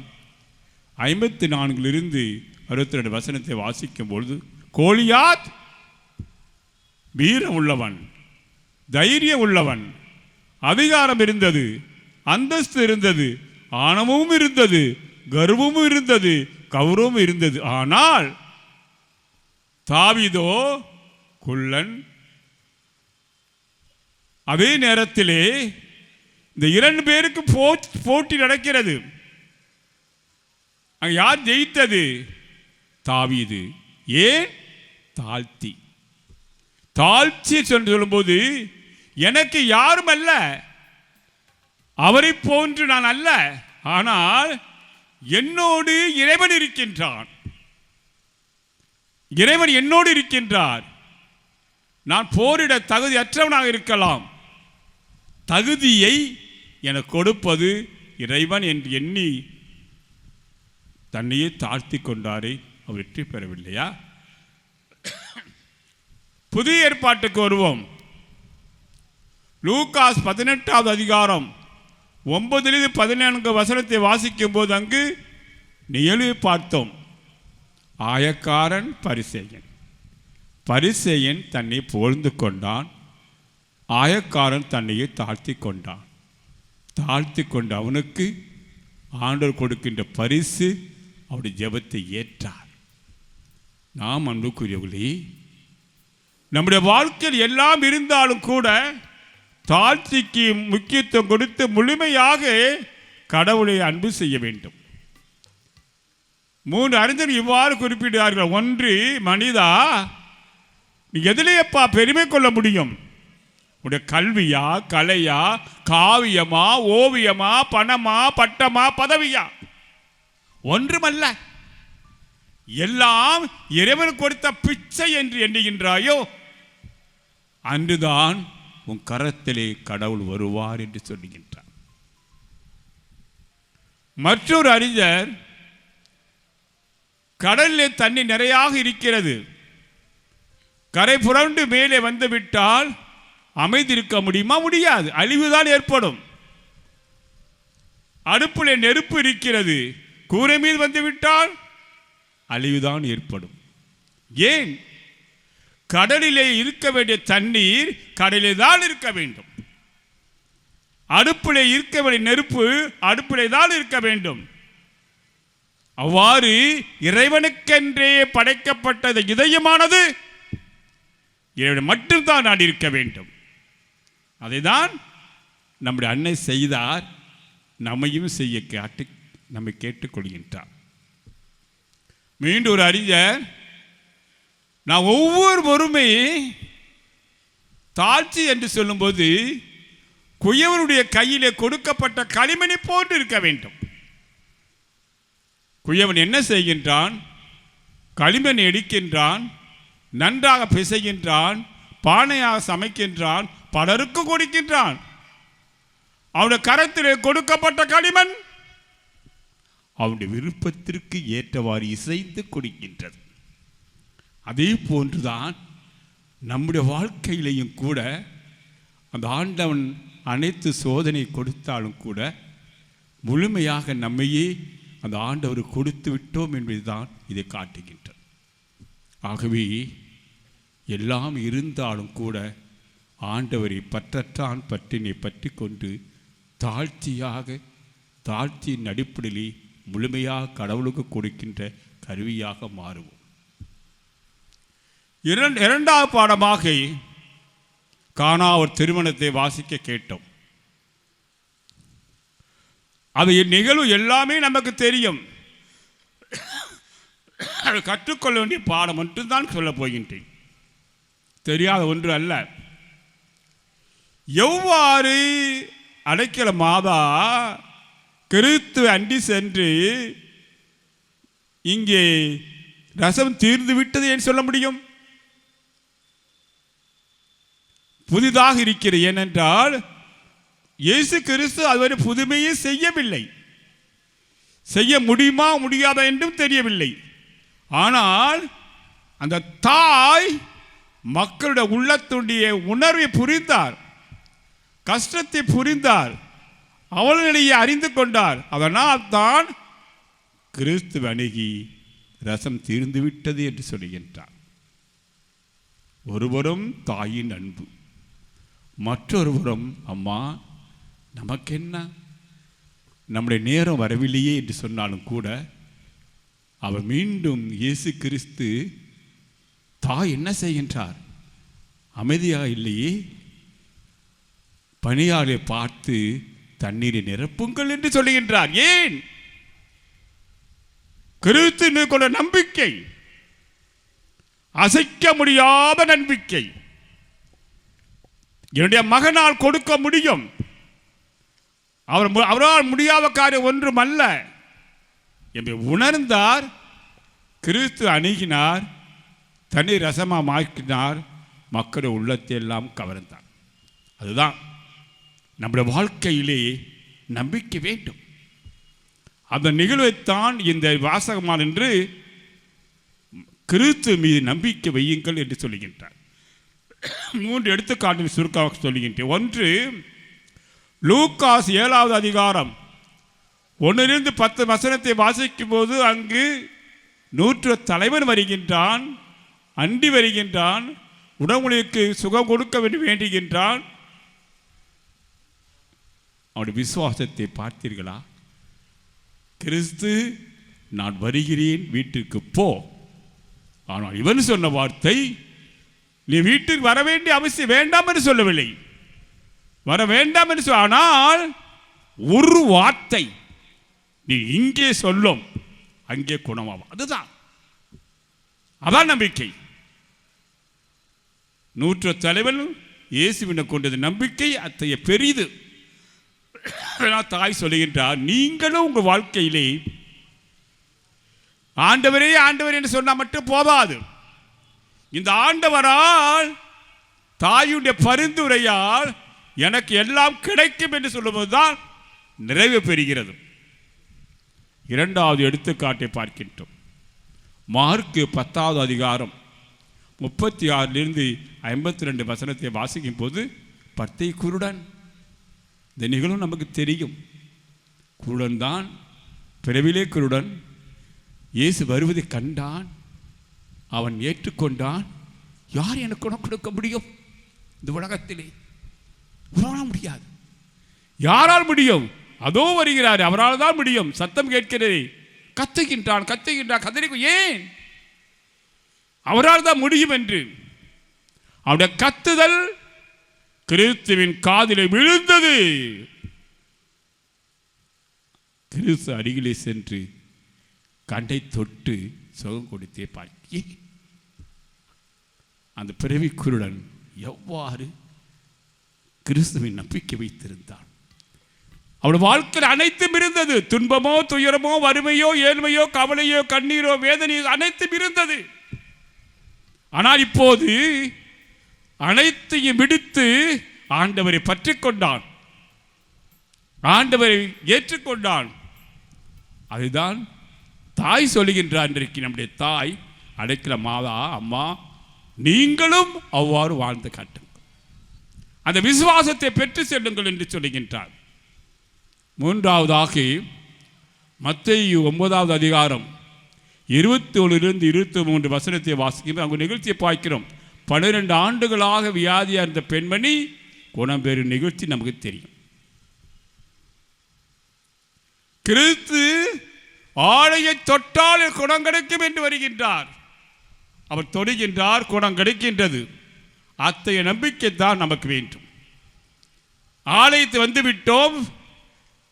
54லிருந்து 62 வசனத்தை வாசிக்கும் பொழுது, கோலியாத் வீரம் உள்ளவன், தைரியம் உள்ளவன், அதிகாரம் இருந்தது, அந்தஸ்து இருந்தது, ஆணவமும் இருந்தது, கர்வமும் இருந்தது, கௌரவமும் இருந்தது. ஆனால் தாவீதோ குள்ளன். அதே நேரத்திலே இந்த 2 பேருக்கு போட்டி நடக்கிறது. அங்க யார் ஜெயித்தது? தாவீது. ஏன்? தாழ்த்தி. தாழ்ச்சி சொல்லும்போது, எனக்கு யாரும் அல்ல, அவரை போன்று நான் அல்ல, ஆனால் என்னோடு இறைவன் இருக்கின்றான், இறைவன் என்னோடு இருக்கின்றார். நான் போரிட தகுதி அற்றவனாக இருக்கலாம், தகுதியை எனக்கு கொடுப்பது இறைவன் என்று எண்ணி தன்னையே தாழ்த்தி கொண்டாரே, அவர் வெற்றி பெறவில்லையா? புதிய ஏற்பாட்டுக்கு வருவோம். லூக்காஸ் 18வது அதிகாரம் 9லிருந்து 14 வசனத்தை வாசிக்கும் போது அங்கு நிகழ்வை பார்த்தோம். ஆயக்காரன் பரிசேயன். பரிசேயன் தன்னை புகழ்ந்து கொண்டான், ஆயக்காரன் தன்னையே தாழ்த்தி கொண்டான். தாழ்த்தி கொண்ட அவனுக்கு ஆண்டவர் கொடுக்கின்ற பரிசு அவருடைய ஜெபத்தை ஏற்றார். நாம் அன்புக்குரியவர்களே, நம்முடைய வாழ்க்கையில் எல்லாம் இருந்தாலும் கூட தாழ்ச்சிக்கு முக்கியத்துவம் கொடுத்து முழுமையாக கடவுளை அன்பு செய்ய வேண்டும். 3 அறிஞர்கள் இவ்வாறு குறிப்பிடுகிறார்கள். ஒன்று, மனிதா, நீ எதிலேயப்பா பெருமை கொள்ள முடியும்? உடைய கல்வியா, கலையா, காவியமா, ஓவியமா, பணமா, பட்டமா, பதவியா? ஒன்றுமல்ல. எல்லாம் இறைவன் கொடுத்த பிச்சை என்று எண்ணுகின்றாயோ அன்றுதான் உன் கரத்திலே கடவுள் வருவார் என்று சொல்லுகின்றார். மற்றொரு அறிஞர், கடலிலே தண்ணி நிறையாக இருக்கிறது, கரை புரண்டு மேலே வந்துவிட்டால் அமைதி இருக்க முடியுமா? முடியாது, அழிவுதான் ஏற்படும். அடுப்பிலே நெருப்பு இருக்கிறது, கூரை மீது வந்துவிட்டால் அழிவுதான் ஏற்படும். ஏன்? கடலிலே இருக்க வேண்டிய தண்ணீர் கடலிலே தான் இருக்க வேண்டும். அடுப்பிலே இருக்க வேண்டிய நெருப்பு அடுப்பிலே தான் இருக்க வேண்டும். அவ்வாறு இறைவனுக்கென்றே படைக்கப்பட்ட இதயமானது இறைவன் மட்டும்தான் நாடி இருக்க வேண்டும். அதைதான் நம்முடைய அன்னை செய்தார். நம்மையும் செய்ய காட்டி நம்மை கேட்டுக்கொள்கின்றார். மீண்டும் ஒரு அறிஞர், நான் ஒவ்வொருவருமே தாழ்ச்சி என்று சொல்லும்போது குயவனுடைய கையிலே கொடுக்கப்பட்ட களிமணி போன்று இருக்க வேண்டும். குயவன் என்ன செய்கின்றான்? களிமண் எடுக்கின்றான், நன்றாக பிசைகின்றான், பானையாக சமைக்கின்றான், பலருக்கு கொடுக்கின்றான். அவனுடைய கரத்திலே கொடுக்கப்பட்ட களிமண் அவனுடைய விருப்பத்திற்கு ஏற்றவாறு இசைந்து கொடுக்கின்றது. அதே போன்றுதான் நம்முடைய வாழ்க்கையிலையும் கூட அந்த ஆண்டவன் அனைத்து சோதனை கொடுத்தாலும் கூட முழுமையாக நம்மையே அந்த ஆண்டவர் கொடுத்து விட்டோம் என்பதுதான் இதை காட்டுகின்றது. ஆகவே எல்லாம் இருந்தாலும் கூட ஆண்டவரை பற்றற்றான் பற்றினை பற்றி கொண்டு தாழ்ச்சியின் அடிப்படையிலே முழுமையாக கடவுளுக்கு கொடுக்கின்ற கருவியாக மாறுவோம். இரண்டாவது பாடமாக கானா ஒரு திருமணத்தை வாசிக்க கேட்டோம். அது நிகழ்வு எல்லாமே நமக்கு தெரியும். கற்றுக்கொள்ள வேண்டிய பாடம் மட்டும்தான் சொல்லப் போகின்றேன், தெரியாத ஒன்று அல்ல. எவ்வாறு அடைக்கல மாதா கிறிஸ்துவை அண்டி சென்று இங்கே ரசம் தீர்ந்து விட்டது என்று சொல்ல முடியும்? புதிதாக இருக்கிறது. ஏனென்றால் இயேசு கிறிஸ்து அதுவரை புதுமையை செய்யவில்லை. செய்ய முடியுமா முடியாதா என்றும் தெரியவில்லை. ஆனால் அந்த தாய் மக்களுடைய உள்ளத்துடைய உணர்வை புரிந்தார், கஷ்டத்தை புரிந்தார், அவளுடைய அறிந்து கொண்டார். அதனால் தான் கிறிஸ்து அணுகி ரசம் தீர்ந்து விட்டது என்று சொல்லுகின்றார். ஒருவரும் தாயின் அன்பு, மற்றொருவரும் அம்மா நமக்கென்ன, நம்முடைய நேரம் வரவில்லையே என்று சொன்னாலும் கூட அவர் மீண்டும் இயேசு கிறிஸ்து தாய் என்ன செய்கின்றார்? அமைதியாக இல்லையே, பணியாளரை பார்த்து தண்ணீரை நிரப்புங்கள் என்று சொல்லுகின்றார். ஏன்? கிறிஸ்து கொண்ட நம்பிக்கை, அசைக்க முடியாத நம்பிக்கை. என்னுடைய மகனால் கொடுக்க முடியும், அவரால் முடியாத காரியம் ஒன்றும் அல்ல என்று உணர்ந்தார். கிறிஸ்து அணுகினார், தண்ணீர் ரசமாக மாற்றினார், மக்களுடைய உள்ளத்தை எல்லாம் கவர்ந்தார். அதுதான் நம்முடைய வாழ்க்கையிலே நம்பிக்கை வேண்டும். அந்த நிகழ்வைத்தான் இந்த வாசகமான் என்று கிறிஸ்து மீது நம்பிக்கை வையுங்கள் என்று சொல்லுகின்றார். 3 எடுத்துக்காட்டு சுருக்கமாக சொல்லுகின்றேன். 1, லூக்காஸ் 7வது அதிகாரம் 1 - 10 வசனத்தை வாசிக்கும் போது அங்கு 100 தலைவன் வருகின்றான், அண்டி வருகின்றான், உடம்புக்கு சுகம் கொடுக்க வேண்டுகின்றான், அவருடைய விசுவாசத்தை பார்த்தீர்களா? கிறிஸ்து நான் வருகிறேன், வீட்டிற்கு போ. ஆனால் இவன் சொன்ன வார்த்தை, நீ வீட்டுக்கு வர வேண்டிய அவசியம் வேண்டாம் என்று சொல்லவில்லை, வர வேண்டாம் என்று ஆனால் ஒரு வார்த்தை நீ இங்கே சொல்லும், அங்கே குணமாகும். அதுதான் அதான் நம்பிக்கை. நூற்று தலைவன் இயேசுவினை கொண்டது நம்பிக்கை அத்தகைய பெரிது. தாய் சொல்லுகின்றார், நீங்களும் உங்கள் வாழ்க்கையிலே ஆண்டவரே ஆண்டவர் என்று சொன்னால் மட்டும் போதாது. இந்த ஆண்டவரால், தாயுடைய பரிந்துரையால் எனக்கு எல்லாம் கிடைக்கும் என்று சொல்லும்போது தான் நிறைவு பெறுகிறது. இரண்டாவது எடுத்துக்காட்டை பார்க்கின்றோம். மார்க்கு 10வது அதிகாரம் 36 52 வசனத்தை வாசிக்கும் போது, பர்த்தை குருடன், இந்த நிகழும் நமக்கு தெரியும். குருடன் தான், பிறவிலே குருடன். இயேசு வருவதை கண்டான், அவன் ஏற்றுக்கொண்டான். யார் எனக்கு குணம் கொடுக்க முடியும் இந்த உலகத்திலே? முடியாது. யாரால் முடியும்? அதோ வருகிறார், அவரால் தான் முடியும். சத்தம் கேட்கிறதே, கத்துகின்றான் கதறி, ஏன்? அவரால் தான் முடியும் என்று. அவருடைய கத்துதல் கிறிஸ்துவின் காதிலே விழுந்தது. கிறிஸ்து அருகிலே சென்று கண்டை தொட்டு சுகம் கொடுத்தே பார்க்க, அந்த பிறவி குருடன் எவ்வாறு கிறிஸ்துவின் நம்பிக்கை வைத்திருந்தான். அவருடைய வாழ்க்கையில் அனைத்தும் இருந்தது. துன்பமோ துயரமோ வறுமையோ ஏழ்மையோ கவலையோ கண்ணீரோ வேதனையோ அனைத்தும் இருந்தது. ஆனால் இப்போது அனைத்தையும் விடுத்து ஆண்டவரை பற்றி கொண்டான், ஆண்டவரை ஏற்றுக்கொண்டான். அதுதான் தாய் சொல்லுகின்றார். இன்றைக்கு நம்முடைய தாய் அழைக்கிற மாதா, அம்மா, நீங்களும் அவ்வாறு வாழ்ந்து காட்டுங்கள், அந்த விசுவாசத்தை பெற்று செல்லுங்கள் என்று சொல்லுகின்றார். மூன்றாவதாக மத்தேயு 9வது அதிகாரம் 21 23 வசனத்தை வாசிக்கும். அங்கு நிகழ்ச்சியை பார்க்கிறோம். 12 ஆண்டுகளாக வியாதியாக இருந்த பெண்மணி குணம் பெறும் நிகழ்ச்சி நமக்கு தெரியும். கிறிஸ்து ஆடையை தொட்டால் குணம் கிடைக்கும் என்று வருகின்றார். அவர் தொடுகின்றார், குணம் கிடைக்கின்றது. அத்தகைய நம்பிக்கை தான் நமக்கு வேண்டும். ஆலயத்தை வந்துவிட்டோம்,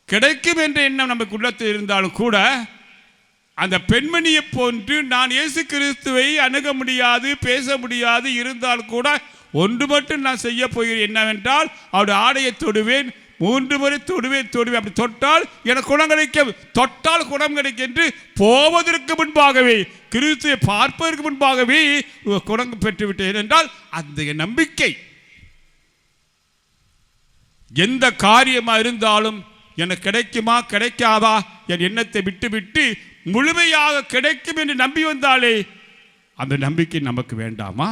கிடைக்கும் என்ற எண்ணம் நமக்கு உள்ளத்தில் இருந்தாலும் கூட, அந்த பெண்மணியை போன்று நான் இயேசு கிறிஸ்துவை அணுக முடியாது, பேச முடியாது, இருந்தால் கூட ஒன்று மட்டும் நான் செய்ய போகிறேன். என்னவென்றால் அவருடைய ஆடையை தொடுவேன், 3 முறை தொடுவேன். அப்படி தொட்டால் எனக்கு குணம் கிடைக்கும், தொட்டால் குணம் கிடைக்கும் என்று போவதற்கு முன்பாகவே, கிறிஸ்துவை பார்ப்பதற்கு முன்பாகவே குணம் பெற்றுவிட்டேன் என்றால் அந்த நம்பிக்கை. எந்த காரியமாக இருந்தாலும் எனக்கு கிடைக்குமா கிடைக்காதா என் எண்ணத்தை விட்டு முழுமையாக கிடைக்கும் என்று நம்பி வந்தாலே அந்த நம்பிக்கை நமக்கு வேண்டாமா?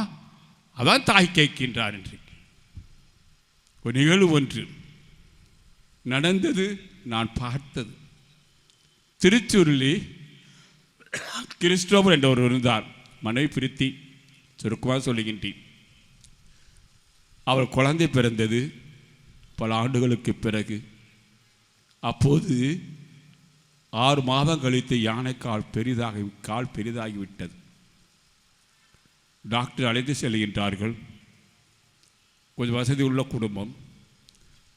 அதான் தாய் கேட்கின்றார். இன்றைக்கு ஒரு நிகழ்வு ஒன்று நடந்தது, நான் பார்த்தது. திருச்சூரிலே கிறிஸ்டோபர் என்ற ஒரு இருந்தார், மனைவி பிரித்தி, சுருக்கமாக சொல்லுகின்றேன். அவர் குழந்தை பிறந்தது பல ஆண்டுகளுக்கு பிறகு. அப்போது 6 மாதம் கழித்து யானை கால் பெரிதாகிவிட்டது. டாக்டர் அழைத்து செல்கின்றார்கள். கொஞ்சம் வசதி உள்ள குடும்பம்,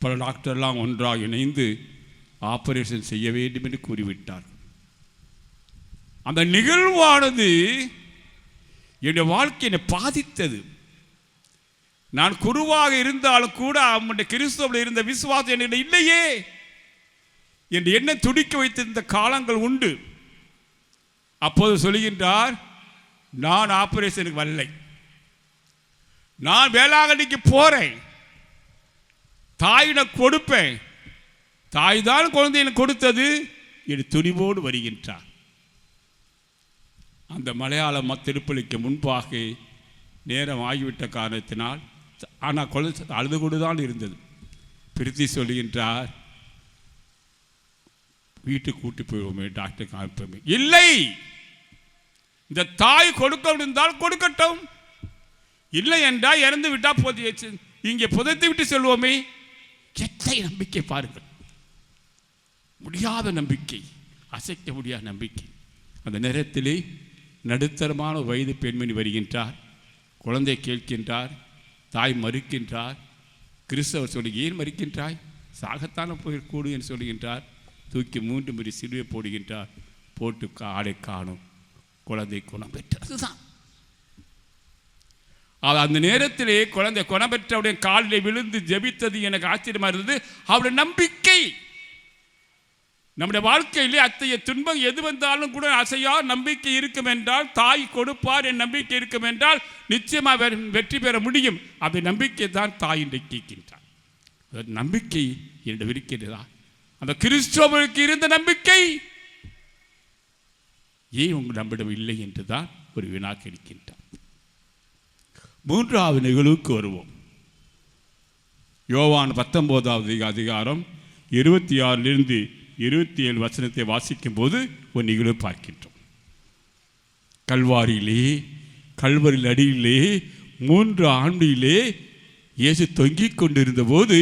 பல டாக்டர்லாம் ஒன்றாக இணைந்து ஆபரேஷன் செய்ய வேண்டும் என்று கூறிவிட்டார்கள். அந்த நிகழ்வானது என்னுடைய வாழ்க்கையை பாதித்தது. நான் குருவாக இருந்தாலும் கூட அவனுடைய கிறிஸ்துவில் இருந்த விசுவாசம் என்னிடம் இல்லையே என்று என்ன துடிக்க வைத்திருந்த காலங்கள் உண்டு. அப்போது சொல்கின்றார், நான் ஆபரேஷனுக்கு வரலை, நான் வேளாங்கண்ணிக்கு போறேன், தாயிடம் கொடுப்பேன், தாய் தான் குழந்தையை கொடுத்தது என்று துணிவோடு வருகின்றார். அந்த மலையாள திருப்பலிக்கு முன்பாக நேரம் ஆகிவிட்ட காரணத்தினால், ஆனால் குழந்தை அழுது கொண்டு தான் இருந்தது. பிரித்தி சொல்லுகின்றார், வீட்டுக்கு கூட்டி போயிடுவோமே, டாக்டர் காமிப்போமே. இல்லை, இந்த தாய் கொடுக்க இருந்தால் கொடுக்கட்டும், இல்லை என்றால் இறந்து விட்டா போது, இங்கே புதைத்து விட்டு செல்வோமே. எத்தனை நம்பிக்கை பாருங்கள். முடியாத நம்பிக்கை, அசைக்க முடியாத நம்பிக்கை. அந்த நேரத்திலே நடுத்தரமான வயது பெண்மணி வருகின்றார். குழந்தை கேட்கின்றார். தாய் மறுக்கின்றார். கிறிஸ்தவர் சொல்லி, ஏன் மறுக்கின்றாய்? சாகத்தான போய் கூடு என்று சொல்லுகின்றார். தூக்கி 3 முறை சிலுவை போடுகின்றார். போட்டு ஆடை காணும். குழந்தை குணம் பெற்றதுதான். அந்த நேரத்திலே குழந்தை குணம் பெற்றவுடைய காலிலே விழுந்து ஜெபித்தது எனக்கு ஆச்சரியமா இருந்தது. அவருடைய நம்பிக்கை. நம்முடைய வாழ்க்கையிலே அத்தகைய துன்பம் எது வந்தாலும் கூட அசையா நம்பிக்கை இருக்கும் என்றால், தாய் கொடுப்பார் என் நம்பிக்கை இருக்கும் என்றால் நிச்சயமாக வெற்றி பெற முடியும். அந்த நம்பிக்கை தான் தாய் இன்றைக்கு கேட்கின்றார். நம்பிக்கை என்று இருக்கிறதா? அந்த கிறிஸ்துவுக்கு இருந்த நம்பிக்கை ஏன் உங்கள் நம்மிடம் இல்லை என்றுதான் ஒரு வினா கேட்கின்றார். 3வது நிகழ்வுக்கு வருவோம். யோவான் 19வது அதிகாரம் 26 27 வசனத்தை வாசிக்கும் போது ஒரு நிகழ்வு பார்க்கின்றோம். கல்வாரியில் அடியிலே 3 ஆண்டிலே இயேசு தொங்கிக் கொண்டிருந்த போது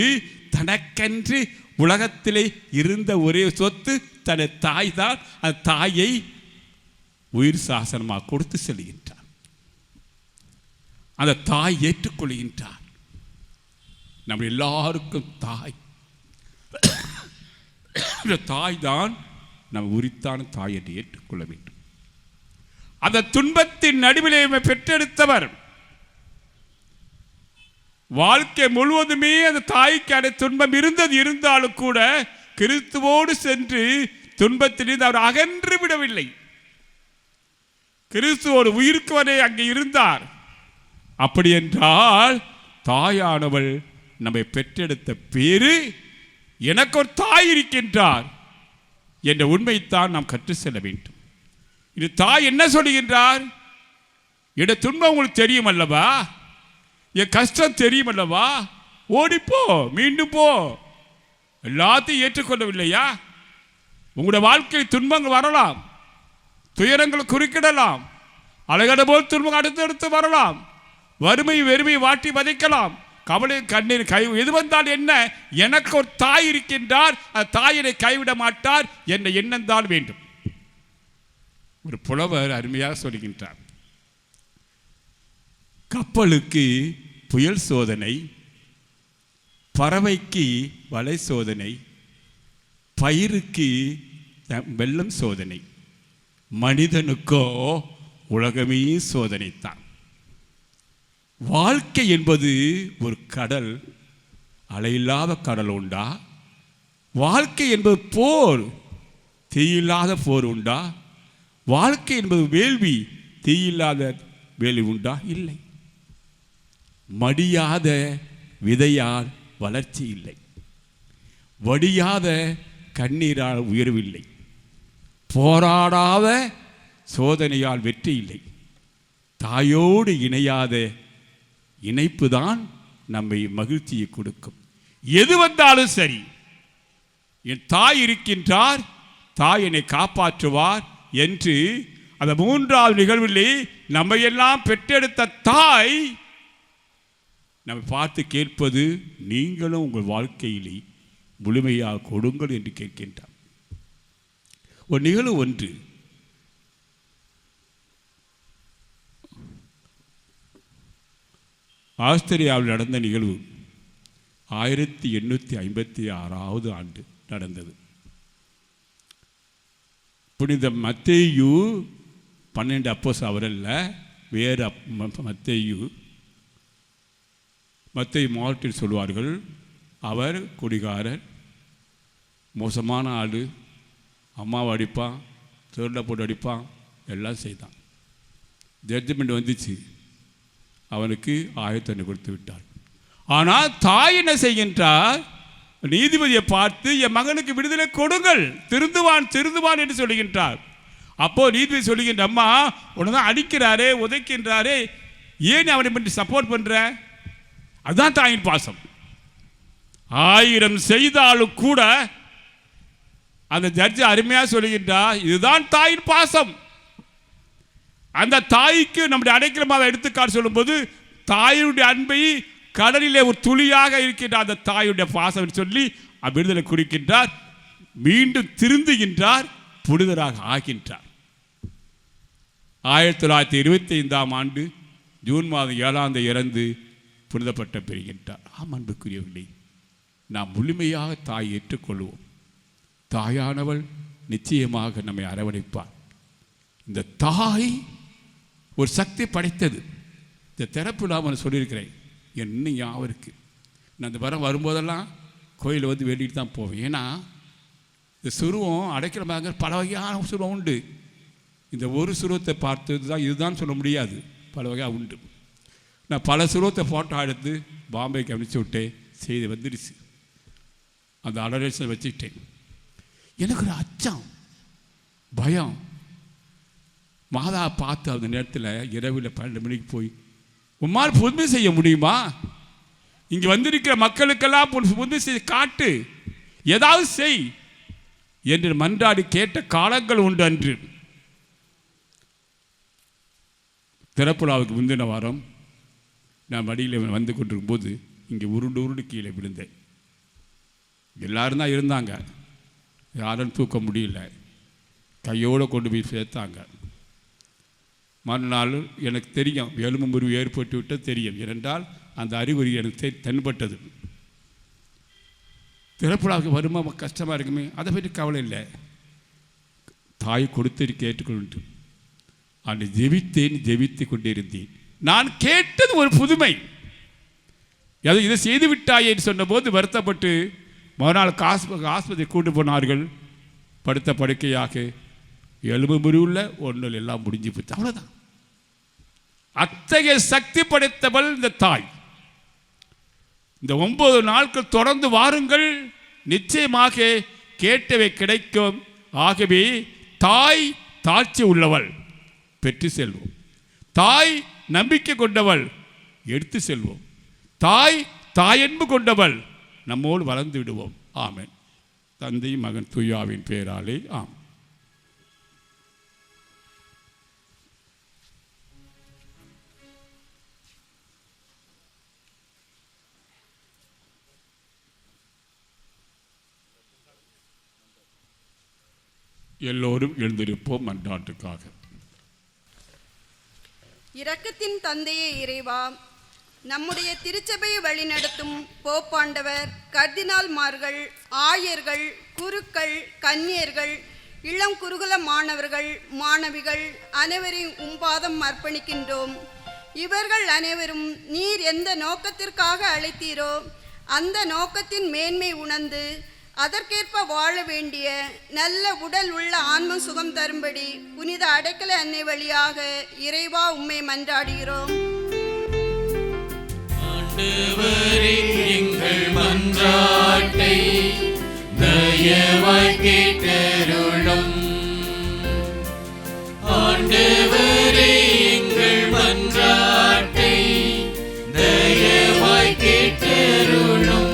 தனக்கென்று உலகத்திலே இருந்த ஒரே சொத்து தன் தாய் தான். அந்த தாயை உயிர் சாசனமாக கொடுத்து செல்கின்றார். அந்த தாய் ஏற்றுக்கொள்கின்றார். நம்ம எல்லாருக்கும் தாய். தாய் தான் நம்ம உரித்தான தாய் என்று ஏற்றுக்கொள்ள வேண்டும். அந்த துன்பத்தின் நடுவிலே பெற்றெடுத்தவர். வாழ்க்கை முழுவதுமே அந்த தாய்க்கு அந்த துன்பம் இருந்தாலும் கூட கிறிஸ்துவோடு சென்று துன்பத்திலிருந்து அவர் அகன்று விடவில்லை. கிறிஸ்து ஒரு உயிருக்கு வரை அங்கே இருந்தார். அப்படி என்றால் தாயானவள் நம்மை பெற்றெடுத்த பேரு, எனக்கு ஒரு தாய் இருக்கின்றார் என்ற உண்மைத்தான் நாம் கற்று செல்ல வேண்டும். இது தாய் என்ன சொல்லுகின்றார்? என் துன்பம் உங்களுக்கு தெரியும் அல்லவா, என் கஷ்டம் தெரியும் அல்லவா, ஓடிப்போ, மீண்டும் போ. எல்லாத்தையும் ஏற்றுக்கொள்ளவில்லையா? உங்களுடைய வாழ்க்கையில் துன்பங்கள் வரலாம், துயரங்கள் குறுக்கிடலாம், அழகட போல் துன்பம் அடுத்தடுத்து வரலாம், வறுமை வெறுமை வாட்டி வதைக்கலாம், கவலை கண்ணீர் கை எது வந்தால் என்ன, எனக்கு ஒரு தாய் இருக்கின்றார், அந்த தாயினை கைவிட மாட்டார் என்ற எண்ணம் தான் வேண்டும். ஒரு புலவர் அருமையாக சொல்கின்றார், கப்பலுக்கு புயல் சோதனை, பறவைக்கு வலை சோதனை, பயிருக்கு வெள்ளம் சோதனை, மனிதனுக்கோ உலகமே சோதனைத்தான். வாழ்க்கை என்பது ஒரு கடல், அலையில்லாத கடல் உண்டா? வாழ்க்கை என்பது போர், தீயில்லாத போர் உண்டா? வாழ்க்கை என்பது வேள்வி, தீயில்லாத வேள்வி உண்டா? இல்லை. மடியாத விதையால் வளர்ச்சி இல்லை, வடியாத கண்ணீரால் உயர்வில்லை, போராடாத சோதனையால் வெற்றி இல்லை. தாயோடு இணையாத இணைப்பு தான் நம்மை மகிழ்ச்சியை கொடுக்கும். எது வந்தாலும் சரி, என் தாய் இருக்கின்றார், தாய் என்னை காப்பாற்றுவார் என்று அந்த 3வது நிகழ்விலே நம்மையெல்லாம் பெற்றெடுத்த தாய் நம்மை பார்த்து கேட்பது, நீங்களும் உங்கள் வாழ்க்கையிலே முழுமையாக கொடுங்கள் என்று கேட்கின்றார். ஒரு நிகழ்வு ஒன்று, ஆஸ்திரேலியாவில் நடந்த நிகழ்வு 1856 ஆண்டு நடந்தது. புனித மத்தேயு 12 அப்போஸ்தலர் அவரல்ல, வேறு மத்தேயு மாவட்டத்தில் சொல்வார்கள். அவர் குடிகாரர், மோசமான ஆள், அம்மாவை அடிப்பான், திருட போட்டு அடிப்பான், எல்லாம் செய்தான். ஜட்ஜ்மெண்ட் வந்துச்சு, அவனுக்கு ஆயத்தண்டனை கொடுத்து விட்டார். ஆனால் தாய் என்ன செய்கின்றார்? நீதிபதியை பார்த்து என் மகனுக்கு விடுதலை கொடுங்கள், திருந்துவான் என்று சொல்லுகின்றார். அப்போ நீதிபதி சொல்லுகின்ற, அம்மா உனதான் அடிக்கிறாரே, உதைக்கின்றாரே, ஏன் அவனை பற்றி சப்போர்ட் பண்ற? அதுதான் தாயின் பாசம். 1000 செய்தாலும் கூட அந்த ஜட்ஜ் அருமையாக சொல்லுகின்றார், இதுதான் தாயின் பாசம். அந்த தாய்க்கு நம்முடைய அடைக்கலமாக எடுத்துக்காட்டு சொல்லும்போது, தாயுடைய அன்பை கடலிலே ஒரு துளியாக இருக்கின்ற அந்த தாயுடைய பாசம் சொல்லி விடுதலை குறிக்கின்றார். மீண்டும் திருந்துகின்றார், புனிதராக ஆகின்றார். 1925ஆம் ஆண்டு ஜூன் மாதம் 7ஆம் தேதி இறந்து புனிதப்பட்டம் பெறுகின்றார். அன்புக்குரியவர்களே, நாம் முழுமையாக தாய் ஏற்றுக்கொள்வோம். தாயானவள் நிச்சயமாக நம்மை அரவணைப்பார். இந்த தாய் ஒரு சக்தி படைத்தது. இந்த திறப்பு நான் சொல்லியிருக்கிறேன், இன்னும் ஞாபகம் இருக்குது. நான் அந்த வரம் வரும்போதெல்லாம் கோயிலில் வந்து வேண்டிட்டு தான் போவேன். ஏன்னா இந்த சுருவம் அடைக்கலமாக பல வகையான சுருவம் உண்டு. இந்த ஒரு சுருவத்தை பார்த்தது தான் இதுதான் சொல்ல முடியாது, பல வகையாக உண்டு. நான் பல சுருவத்தை ஃபோட்டோ எடுத்து பாம்பேக்கு அனுப்பிச்சி விட்டேன். செய்தி வந்துடுச்சு. அந்த அலரேஷனை வச்சுக்கிட்டேன். எனக்கு ஒரு அச்சம், பயம். மாதா பார்த்து அந்த நேரத்தில் இரவில் 12 மணிக்கு போய், உம்மால் புதுமை செய்ய முடியுமா? இங்கே வந்திருக்கிற மக்களுக்கெல்லாம் புதுமை செய்ய காட்டு, ஏதாவது செய் என்று மன்றாடி கேட்ட காலங்கள் உண்டு. அன்று திறப்புலாவுக்கு முந்தின வாரம் நான் மடியில் வந்து கொண்டிருக்கும் போது இங்கே உருண்டு கீழே விழுந்தேன். எல்லாரும் தான் இருந்தாங்க, யாரும் தூக்க முடியல. கையோடு கொண்டு போய் சேர்த்தாங்க. மறுநாள் எனக்கு தெரியும் எலும்பு முறிவு ஏற்பட்டு விட்டது தெரியும். ஏனென்றால் அந்த அறிகுறி எனக்கு தென்பட்டது. திறப்புலாவுக்கு வருமா கஷ்டமாக இருக்குமே, அதை பற்றி கவலை இல்லை. தாய் கொடுத்து கேட்டுக்கொண்டு அன்று ஜெபித்து கொண்டிருந்தேன். நான் கேட்டது ஒரு புதுமை. இதை செய்து விட்டாயேன்னு சொன்னபோது வருத்தப்பட்டு மறுநாள் ஆஸ்பத்திரி கூட்டு போனார்கள். படுத்த படுக்கையாக எலும்பு முறிவுள்ள ஒன்றில் எல்லாம் முடிஞ்சு போச்சு. அவ்வளோதான். அத்தகைய சக்தி படைத்தவள் இந்த தாய். இந்த 9 நாட்கள் தொடர்ந்து வாருங்கள், நிச்சயமாக கேட்டவை கிடைக்கும். ஆகவே தாய் தாட்சி உள்ளவள், பெற்று செல்வோம். தாய் நம்பிக்கை கொண்டவள், எடுத்து செல்வோம். தாய் தாயன்பு கொண்டவள், நம்மோடு வளர்ந்து விடுவோம். ஆமென். தந்தை மகன் தூயாவின் பேராலே ஆம். எல்லோரும் எழுந்திருப்போம் மன்றாட்டுக்காக. இரக்கத்தின் தந்தையே இறைவா, நம்முடைய திருச்சபையை வழிநடத்தும் போப்பாண்டவர், கர்தினால்மார்கள், ஆயர்கள், குருக்கள், கன்னியர்கள், இளம் குருகுல மாணவர்கள், மாணவிகள் அனைவரையும் உம்பாதம் அர்ப்பணிக்கின்றோம். இவர்கள் அனைவரும் நீர் எந்த நோக்கத்திற்காக அழைத்தீரோ அந்த நோக்கத்தின் மேன்மை உணர்ந்து அதற்கேற்ப வாழ வேண்டிய நல்ல உடல் உள்ள ஆன்ம சுகம் தரும்படி புனித அடைக்கல அன்னை வழியாக இறைவா உம்மை மன்றாடுகிறோம். ஆண்டவரே, எங்கள் மன்றாட்டை தயவாய் கேட்டருளும். ஆண்டவரே, எங்கள் மன்றாட்டை தயவாய் கேட்டருளும்.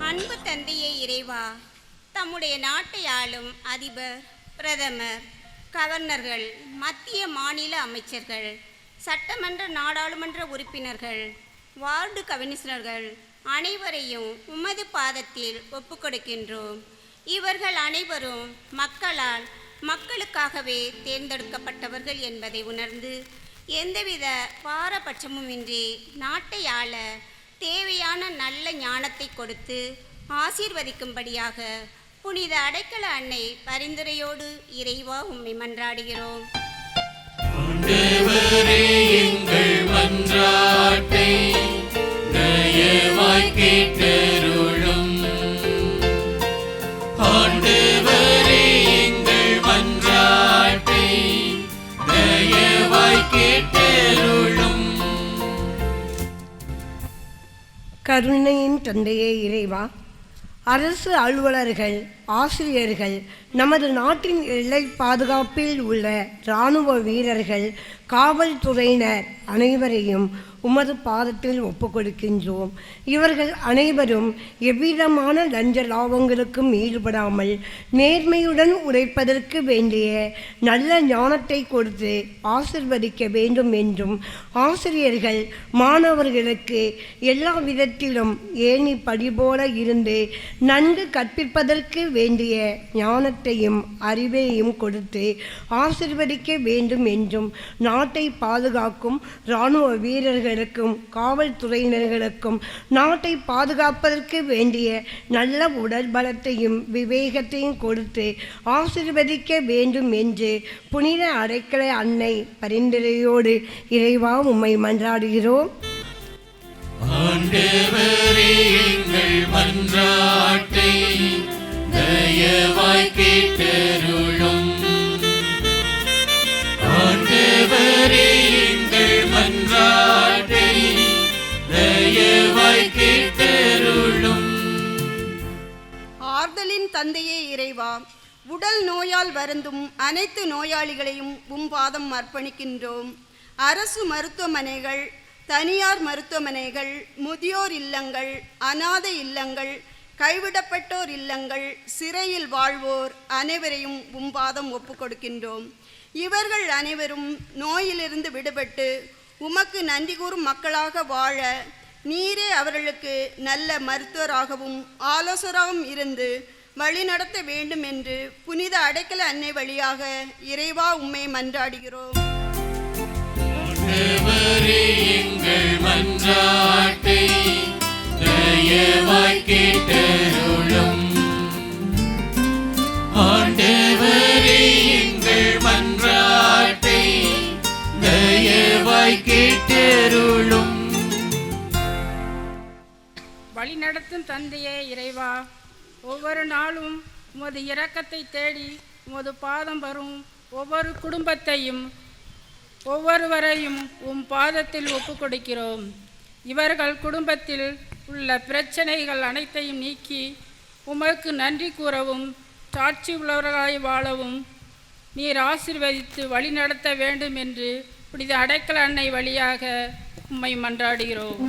அன்பு தந்தையே இறைவா, தம்முடைய நாட்டை ஆளும் அதிபர், பிரதமர், கவர்னர்கள், மத்திய மாநில அமைச்சர்கள், சட்டமன்ற நாடாளுமன்ற உறுப்பினர்கள், வார்டு கமிஷனர்கள் அனைவரையும் உமது பாதத்தில் ஒப்புக்கொடுக்கின்றோம். இவர்கள் அனைவரும் மக்களால் மக்களுக்காகவே தேர்ந்தெடுக்கப்பட்டவர்கள் என்பதை உணர்ந்து எந்தவித பாரபட்சமுமின்றி நாட்டை ஆள தேவையான நல்ல ஞானத்தை கொடுத்து ஆசீர்வதிக்கும்படியாக புனித அடைக்கல அன்னை பரிந்துரையோடு இறைவா உம்மை மன்றாடுகிறோம். ஆண்டவரே, எங்கள் மன்றாட்டை தயவாய் கேட்டருளும். ஆண்டவரே, எங்கள் மன்றாட்டை தயவாய் கேட்டருளும். கருணையின் தந்தையே இறைவா, அரசு அலுவலர்கள், ஆசிரியர்கள், நமது நாட்டின் எல்லை பாதுகாப்பில் உள்ள இராணுவ வீரர்கள், காவல்துறையினர் அனைவரையும் உமது பாதத்தில் ஒப்புக்கொடுக்கின்றோம். இவர்கள் அனைவரும் எவ்விதமான லஞ்ச லாபங்களுக்கும் ஈடுபடாமல் நேர்மையுடன் உழைப்பதற்கு வேண்டிய நல்ல ஞானத்தை கொடுத்து ஆசிர்வதிக்க வேண்டும் என்றும், ஆசிரியர்கள் மாணவர்களுக்கு எல்லா விதத்திலும் ஏணி படி போல இருந்து நன்கு கற்பிப்பதற்கு வேண்டிய ஞானத்தையும் அறிவையும் கொடுத்து ஆசிர்வதிக்க வேண்டும் என்றும், நாட்டை பாதுகாக்கும் இராணுவ வீரர்களுக்கும் காவல்துறையினர்களுக்கும் நாட்டை பாதுகாப்பதற்கு வேண்டிய நல்ல உடல் பலத்தையும் விவேகத்தையும் கொடுத்து ஆசீர்வதிக்க வேண்டும் என்று புனித அடைக்கல அன்னை பரிந்துரையோடு இறைவா உம்மை மன்றாடுகிறோம். ஆண்டவரே, எங்கள் மன்றாட்டை தயவாய் கேட்டருளும். ஆண்டவரே, எங்கள் மன்றாட்டை தயவாய் கேட்டருளும். ஆறுதலின் தந்தையே இறைவா, உடல் நோயால் வருந்தும் அனைத்து நோயாளிகளையும் உம் பாதம் அர்ப்பணிக்கின்றோம். அரசு மருத்துவமனைகள், தனியார் மருத்துவமனைகள், முதியோர் இல்லங்கள், அநாதை இல்லங்கள், கைவிடப்பட்டோர் இல்லங்கள், சிறையில் வாழ்வோர் அனைவரையும் உம் பாதம் ஒப்புக்கொடுக்கின்றோம். இவர்கள் அனைவரும் நோயிலிருந்து விடுபட்டு உமக்கு நன்றி கூறும் மக்களாக வாழ நீரே அவர்களுக்கு நல்ல மருத்துவராகவும் ஆலோசகராகவும் இருந்து வழிநடத்த வேண்டும் என்று புனித அடைக்கல அன்னை வழியாக இறைவா உம்மை மன்றாடுகிறோம். எங்கள் மன்றாட்டை தயவாய் கேட்டருளும். ஆண்டவரே, எங்கள் மன்றாட்டை தயவாய் கேட்டருளும். வழிநடத்தும் தந்தையே இறைவா, ஒவ்வொரு நாளும் உமது இரக்கத்தை தேடி உமது பாதம் வரும் ஒவ்வொரு குடும்பத்தையும் ஒவ்வொருவரையும் உம் பாதத்தில் ஒப்புக்கொடுக்கிறோம். இவர்கள் குடும்பத்தில் உள்ள பிரச்சனைகள் அனைத்தையும் நீக்கி உமக்கு நன்றி கூறவும் சாட்சி உள்ளவர்களாய் வாழவும் நீர் ஆசீர்வதித்து வழிநடத்த வேண்டும் என்று புனித அடைக்கல அன்னை வழியாக உம்மை மன்றாடுகிறோம்.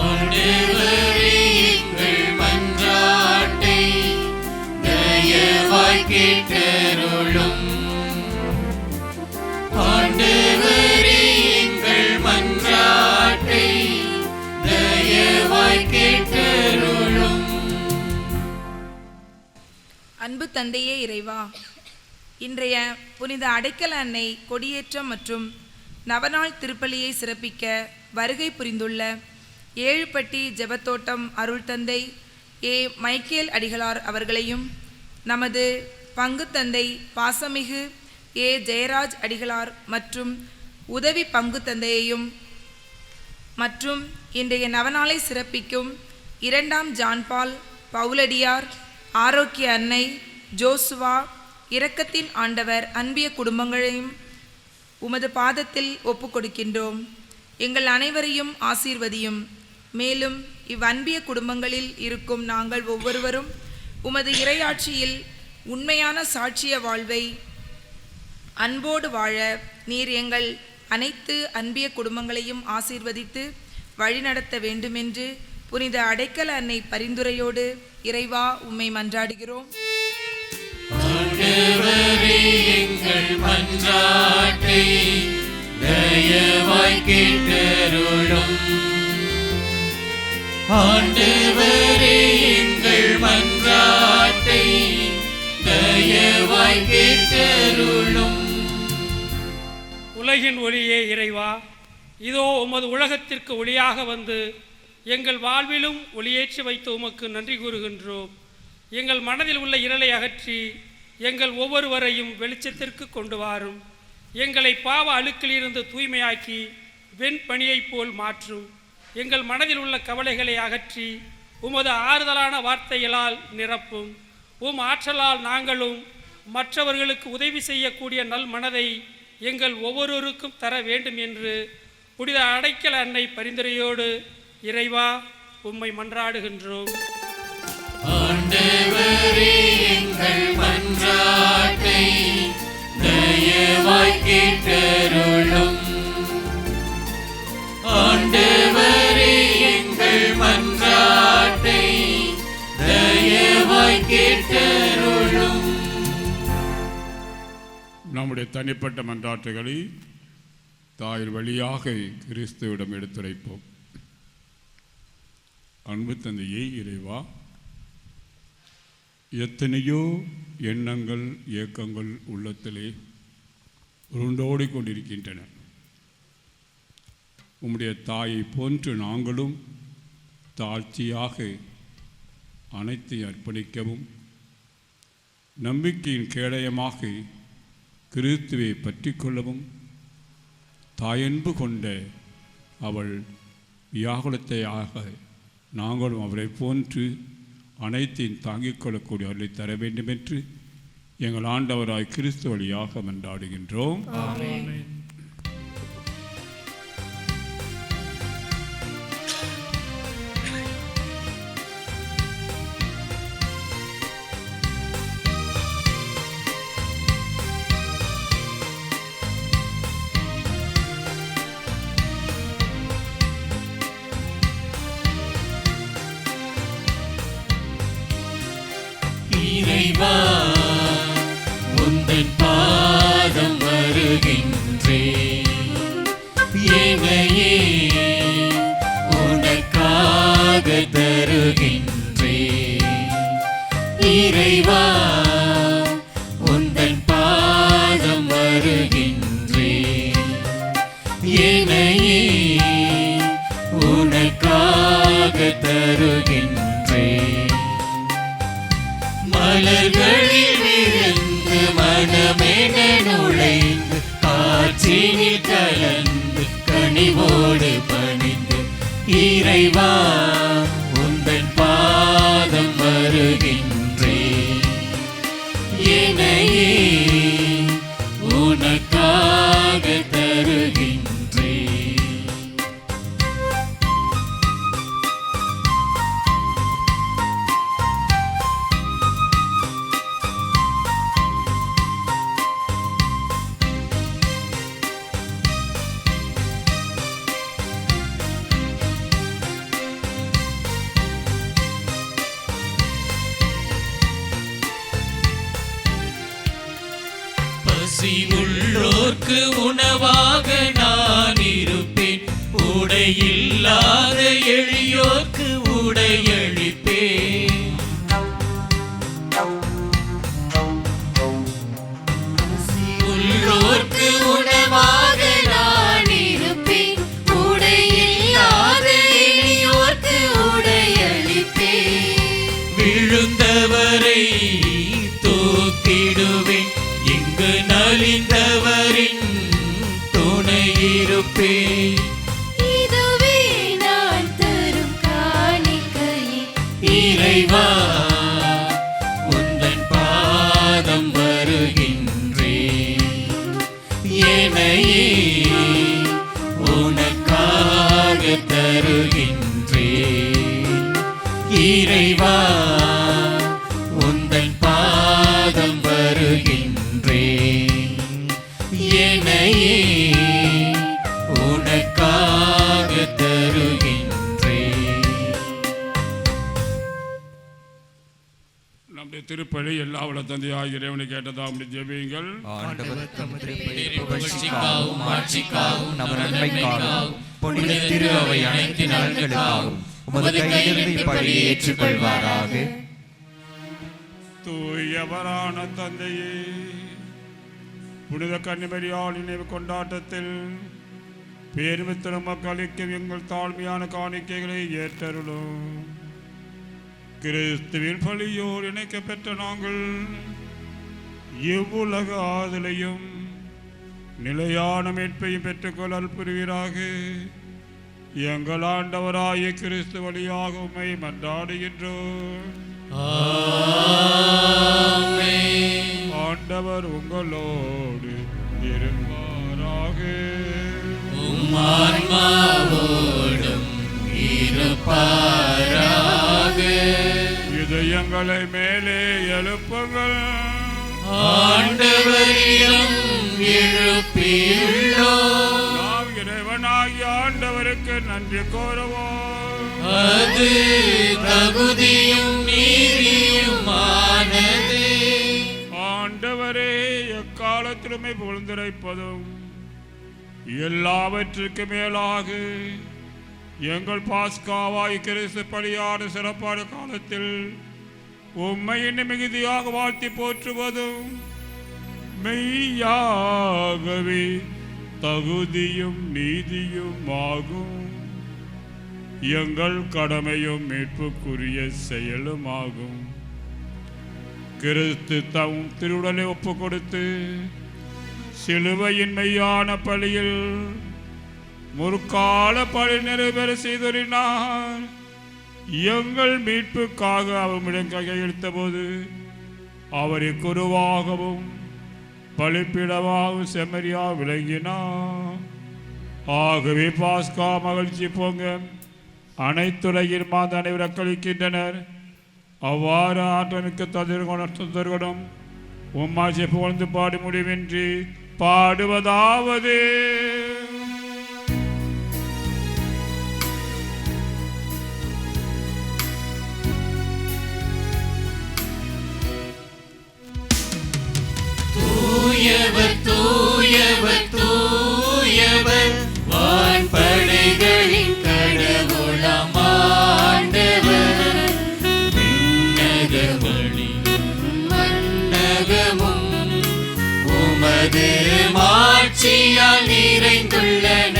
ஆண்டவரே, எங்கள் மன்றாட்டை தயவாய் கேட்டருளும். ஆண்டவரே, எங்கள் மன்றாட்டை தயவாய் கேட்டருளும். அன்பு தந்தையே இறைவா, இன்றைய புனித அடைக்கல அன்னை கொடியேற்றம் மற்றும் நவநாள் திருப்பலியை சிறப்பிக்க வருகை புரிந்துள்ள ஏழுப்பட்டி ஜெபத்தோட்டம் அருள் தந்தை ஏ மைக்கேல் அடிகளார் அவர்களையும், நமது பங்கு தந்தை பாசமிகு ஏ ஜெயராஜ் அடிகளார் மற்றும் உதவி பங்கு தந்தையையும் மற்றும் இன்றைய நவநாளை சிறப்பிக்கும் 2ஆம் ஜான்பால், பவுலடியார், ஆரோக்கிய அன்னை, ஜோசுவா, இரக்கத்தின் ஆண்டவர் அன்பிய குடும்பங்களையும் உமது பாதத்தில் ஒப்புக்கொடுக்கின்றோம். எங்கள் அனைவரையும் ஆசீர்வதியும். மேலும் இவ்வன்பிய குடும்பங்களில் இருக்கும் நாங்கள் ஒவ்வொருவரும் உமது இறையாட்சியில் உண்மையான சாட்சிய வாழ்வை அன்போடு வாழ நீர் எங்கள் அனைத்து அன்பிய குடும்பங்களையும் ஆசீர்வதித்து வழிநடத்த வேண்டுமென்று புனித அடைக்கல அன்னை பரிந்துரையோடு இறைவா உம்மை மன்றாடுகிறோம். ஆண்டவரே, எங்கள் மன்றாட்டை தயவாய் கேட்டருளும். ஆண்டவரே, எங்கள் மன்றாட்டை தயவாய் கேட்டருளும். உலகின் ஒளியே இறைவா, இதோ உமது உலகத்திற்கு ஒளியாக வந்து எங்கள் வாழ்விலும் ஒளியேற்றி வைத்து உமக்கு நன்றி கூறுகின்றோம். எங்கள் மனதில் உள்ள இருளை அகற்றி எங்கள் ஒவ்வொருவரையும் வெளிச்சத்திற்கு கொண்டு வாரும். எங்களை பாவ அழுக்கிலிருந்து தூய்மையாக்கி வெண்பனியைப் போல் மாற்றும். எங்கள் மனதில் உள்ள கவலைகளை அகற்றி உமது ஆறுதலான வார்த்தைகளால் நிரப்பும். உம் ஆற்றலால் நாங்களும் மற்றவர்களுக்கு உதவி செய்யக்கூடிய நல் மனதை எங்கள் ஒவ்வொருவருக்கும் தர வேண்டும் என்று புனித அடைக்கல அன்னை பரிந்துரையோடு இறைவா உம்மை மன்றாடுகின்றோம். ஆண்டவரே எங்கள் மன்றாட்டை தயவாய் கேட்டருளும். ஆண்டவரே எங்கள் மன்றாட்டை தயவாய் கேட்டருளும். நம்முடைய தனிப்பட்ட மன்றாட்டுகளை தாயின் வழியாக கிறிஸ்துவிடம் எடுத்துரைப்போம். அன்பு தந்தையே இறைவா, எத்தனையோ எண்ணங்கள் இயக்கங்கள் உள்ளத்திலே உருண்டோடி கொண்டிருக்கின்றன. உம்முடைய தாயை போன்று நாங்களும் தாழ்ச்சியாக அனைத்தையும் அர்ப்பணிக்கவும், நம்பிக்கையின் கேடயமாக கிறிஸ்துவை பற்றி கொள்ளவும், தாயன்பு கொண்ட அவள் வியாகுலத்தையாக நாங்களும் அவரை போன்று அனைத்தையும் தாங்கிக் கொள்ளக்கூடிய அவர்களை தர வேண்டும் என்று எங்கள் ஆண்டவராய் கிறிஸ்து வழியாக மன்றாடுகின்றோம். இறைவா, உந்தன் பாதம் வருகின்றேன். என்னையே உனக்காக தருகின்றேன். இறைவா, உந்தன் பாதம் வருகின்றேன். என்னையே உனக்காக தருகின்றேன். மலர்களில் விழுந்து மனமென நுழைந்து காற்றினில் கலந்து கனிவோடு பணிந்து இறைவா, உந்தன் பாதம் வருகின்றேன். என்னையே உனக்காக தருகின்றேன். உள்ளோர்க்கு உணவாக நான் இருப்பேன். உடையில்லாத எளியோர்க்கு உடையளிப்பேன். உள்ளோர்க்கு உணவாக நான் இருப்பேன். உடையில்லாத எளியோர்க்கு உடையளிப்பேன். விழுந்தவரை தூக்கிடுவேன். இங்கு நலிந்தவரின் துணையிருப்பேன். இதுவே நான் தரும் காணிக்கையே. இறைவா, உந்தன் பாதம் வருகின்றேன். என்னையே உனக்காக தருகின்றேன். இறைவா, உந்தன் பாதம் வருகின்றேன். என்னையே உனக்காக தருகின்றேன். நம்முடைய திருப்பலி எல்லா வல்ல தந்தையாகிய இறைவனை கேட்டதாம் ஜெபியுங்கள். ஆண்டவர் தம் திருப்பெயரை புகழ்ச்சிக்காகவும் ஆட்சிக்காகவும் நமது நன்மைக்காகவும் புனித திரு அவை அனைத்து நலன்களுக்காகவும் உமது கையிலிருந்து இப்படியை ஏற்றுக்கொள்வாராக. தூயவரான தந்தையே, புனித கன்னிமரியாள் நினைவு கொண்டாட்டத்தில் பேருமித்திர மக்களுக்கு எங்கள் தாழ்மையான காணிக்கைகளை ஏற்றருளும். கிறிஸ்துவின் பலியோடு இணைக்கப்பெற்ற நாங்கள் இவ்வுலக ஆதலையும் நிலையான மீட்பையும் பெற்றுக்கொள்ள புரிவீராக. எங்கள் ஆண்டவராய கிறிஸ்து வழியாக உம்மை மன்றாடுகின்றோம். ஆண்டவர் உங்களோடு இருப்பாராக. ஆன்மாவோடும் இருப்பாராக. இதயங்களை கரங்களை மேலே எழுப்புங்கள். ஆண்டவரிடம் எழுப்பியுள்ளோம். நாம் இறைவனாகிய ஆண்டவருக்கு நன்றி கூறுவோம். அது தகுதியும் நீதியுமானது. ஆண்டவரே, எக்காலத்திலுமே புகழ்ந்துரைப்பதும் எல்லாவற்றுக்கு மேலாக எங்கள் பாஸ்காவாய் கிறிஸ்து பலியான சிறப்பான காலத்தில் உம்மை இன்னும் மிகுதியாக வாழ்த்தி போற்றுவதும் மெய்யாகவே தகுதியும் நீதியும் ஆகும். எங்கள் கடமையும் மீட்புக்குரிய செயலுமாகும். கிறிஸ்து தம் திருவுடலை ஒப்பு கொடுத்து சிலுவையின் மெய்யான பலியில் முற்கால பலி நிறைவேற செய்தொறினார். எங்கள் மீட்புக்காக அவரிடம் கையெழுத்த போது அவரை குருவாகவும் பலிப்பிடமாகவும் செம்மறியா விளங்கினார். ஆகவே பாஸ்கா மகிழ்ச்சி போங்க அனைத்துலகின் மாத அனைவர் அக்களிக்கின்றனர். அவ்வாறு ஆற்றலுக்க தந்திரகுணம் உம்மாட்சி புகழ்ந்து பாடி முடிவின்றி பாடுவதாவது. தூயவர் தூயவர் தூயவர் வான்படைகளின் கடவுளாம் ஆண்டவர். விண்ணகமளியும் மண்ணகமும் உமது மாட்சியால் நிறைந்துள்ளன.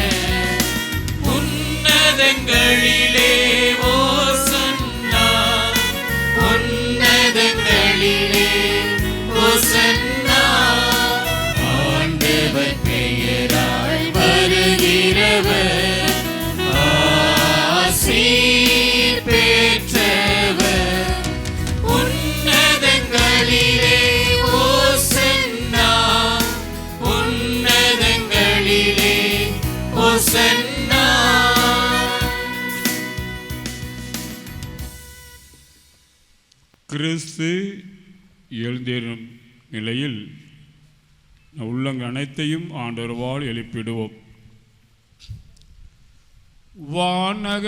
உன்னதங்களிலே ஓசன்னா, உன்னதங்களிலே ஓசன்னா. ஆண்டவர் பெயரால் வருகிறவர் ஆசீர் பெற்றவர். உன்னதங்களிலே ஓசன்னா, உன்னதங்களிலே ஓசன்னா. கிறிஸ்து எழுந்தேறும் நிலையில் உள்ளங்கள் அனைத்தையும் ஆண்டவரால் எழுப்பிடுவோம். வானக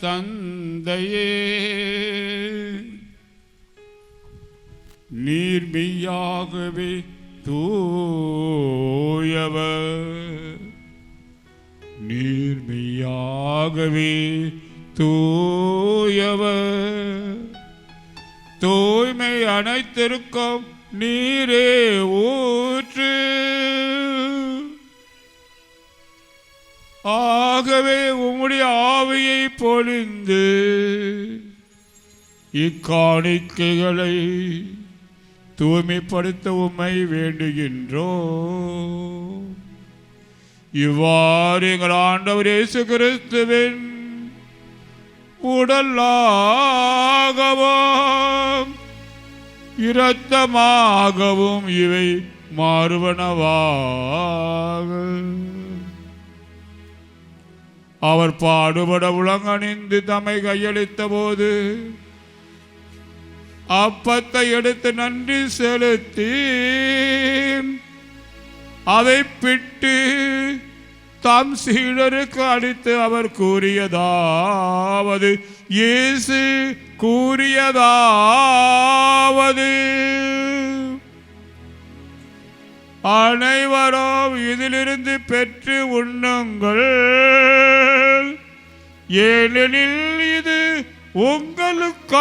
தந்தையே, நீர் மெய்யாகவே தூயவர். நீர் மெய்யாகவே தூயவர். தூய்மை அனைத்திற்கும் நீரே ஊற்று. ஆகவே உம்முடைய ஆவியை பொழிந்து இக்காணிக்கைகளை தூய்மைப்படுத்த உம்மை வேண்டுகின்றோம். இவ்வாறு எங்கள் ஆண்டவர் இயேசு கிறிஸ்துவின் உடலாகவும் இரத்தமாகவும் இவை மாறுவனவாக. அவர் பாடுபட உலகணிந்து தம்மை கையளித்த போது அப்பத்தை எடுத்து நன்றி செலுத்தி அதை பிட்டு தம் சீடருக்கு அளித்து அவர் கூறியதாவது, இயேசு கூறியதாவது, அனைவரும் இதிலிருந்து பெற்று உண்ணுங்கள், ஏனெனில் இது உங்களுக்காக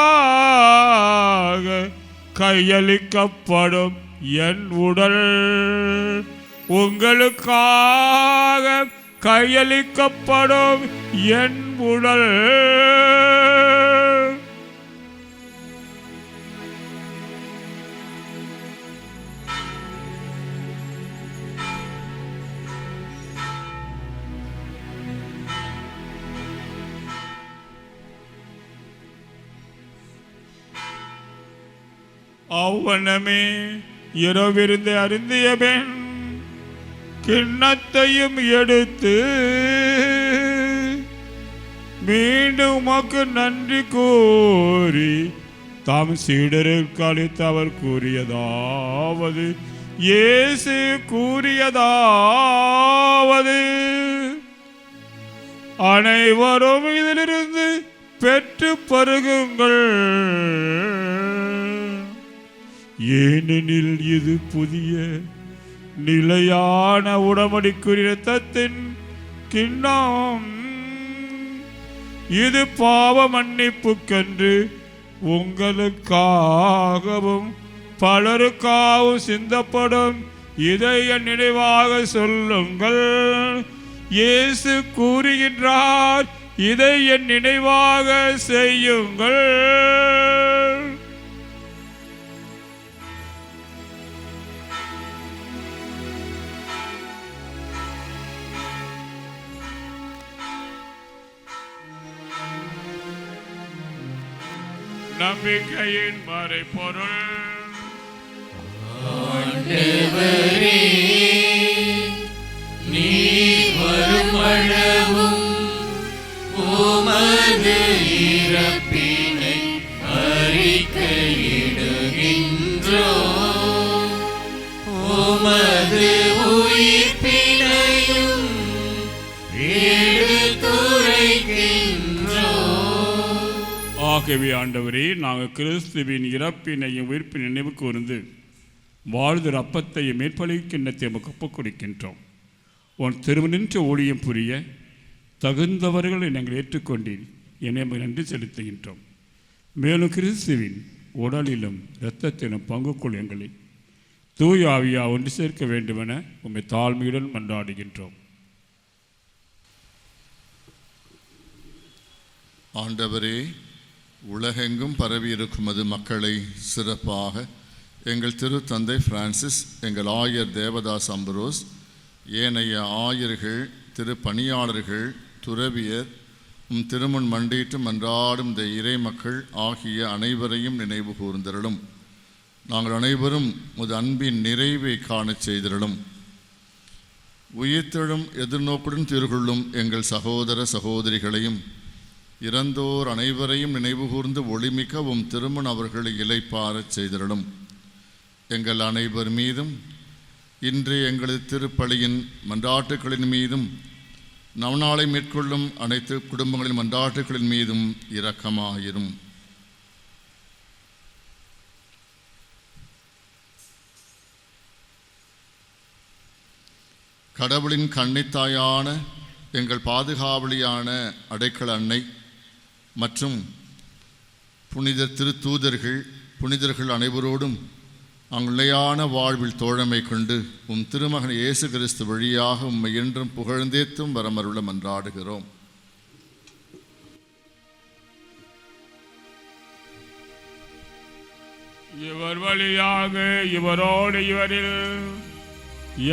கையளிக்கப்படும் என் உடல். உங்களுக்காக கையளிக்கப்படும் என் உடல். அவ்வனமே இரவிருந்து அருந்திய பெண் கிண்ணத்தையும் எடுத்து மீண்டும் உமக்கு நன்றி கூறி தாம் சீடருக்கு அளித்து அவர் கூறியதாவது, இயேசு கூறியதாவது, அனைவரும் இதிலிருந்து பெற்று பருகுங்கள், ஏனெனில் இது புதிய நிலையான உடன்படிக்கையின் இரத்தத்தின் கிண்ணம். இது பாவ மன்னிப்புக்கென்று உங்களுக்காகவும் பலருக்காகவும் சிந்தப்படும். இதை என் நினைவாக சொல்லுங்கள். இயேசு கூறுகின்றார், இதை என் நினைவாக செய்யுங்கள். நம்பிக்கையின் மறைபொருள். ஆண்டவரே, நீர் வருமளவும் உமது இறப்பினை அறிக்கையிடுகின்றோம், உமது உயிர்ப்பினையும் எடுத்துரைக்கின்றோம். ஆகவே ஆண்டவரே, நாங்கள் கிறிஸ்துவின் இறப்பினையும் உயிர்ப்பின் நினைவு கூர்ந்து வாழ்தர் அப்பத்தையும் மேற்பலிக்கிண்ணத்தை நமக்கு ஒப்புக் கொடுக்கின்றோம். உன் திருமணின்ற ஊழியம் புரிய தகுந்தவர்களை நாங்கள் ஏற்றுக்கொண்டீர் என நன்றி செலுத்துகின்றோம். மேலும் கிறிஸ்துவின் உடலிலும் இரத்தத்திலும் பங்கு கொள் எங்களை தூய ஆவியா ஒன்று சேர்க்க வேண்டுமென உம்மை தாழ்மையுடன் மன்றாடுகின்றோம். ஆண்டவரே, உலகெங்கும் பரவியிருக்கும் அது மக்களை சிறப்பாக எங்கள் திருத்தந்தை பிரான்சிஸ், எங்கள் ஆயர் தேவதாஸ் அம்பரோஸ், ஏனைய ஆயர்கள், திருப்பணியாளர்கள், துறவியர், திருமுன் மண்டியிட்டு மன்றாடும் இந்த இறை மக்கள் ஆகிய அனைவரையும் நினைவு கூர்ந்தருளும். நாங்கள் அனைவரும் உமது அன்பின் நிறைவை காணச் செய்திருளும். உயிர்த்தெழும் எதிர்நோக்குடன் திருகொள்ளும் எங்கள் சகோதர சகோதரிகளையும் இறந்தோர் அனைவரையும் நினைவுகூர்ந்து ஒளிமிக்க திருமண் அவர்களை இளைப்பாரச் செய்திருளும். எங்கள் அனைவர் மீதும் இன்று எங்களது திருப்பலியின் மன்றாட்டுக்களின் மீதும் நவநாளை மேற்கொள்ளும் அனைத்து குடும்பங்களின் மன்றாட்டுக்களின் மீதும் இரக்கமாயிரும். கடவுளின் கன்னித்தாயான எங்கள் பாதுகாவலியான அடைக்கல அன்னை மற்றும் புனித திருத்தூதர்கள், புனிதர்கள் அனைவரோடும் நிலையான வாழ்வில் தோழமை கொண்டு திருமகன் இயேசு கிறிஸ்து வழியாக உம்மை என்றும் புகழ்ந்தேத்தும் வரமருள மன்றாடுகிறோம். இவர் வழியாக இவரோடு இவரில்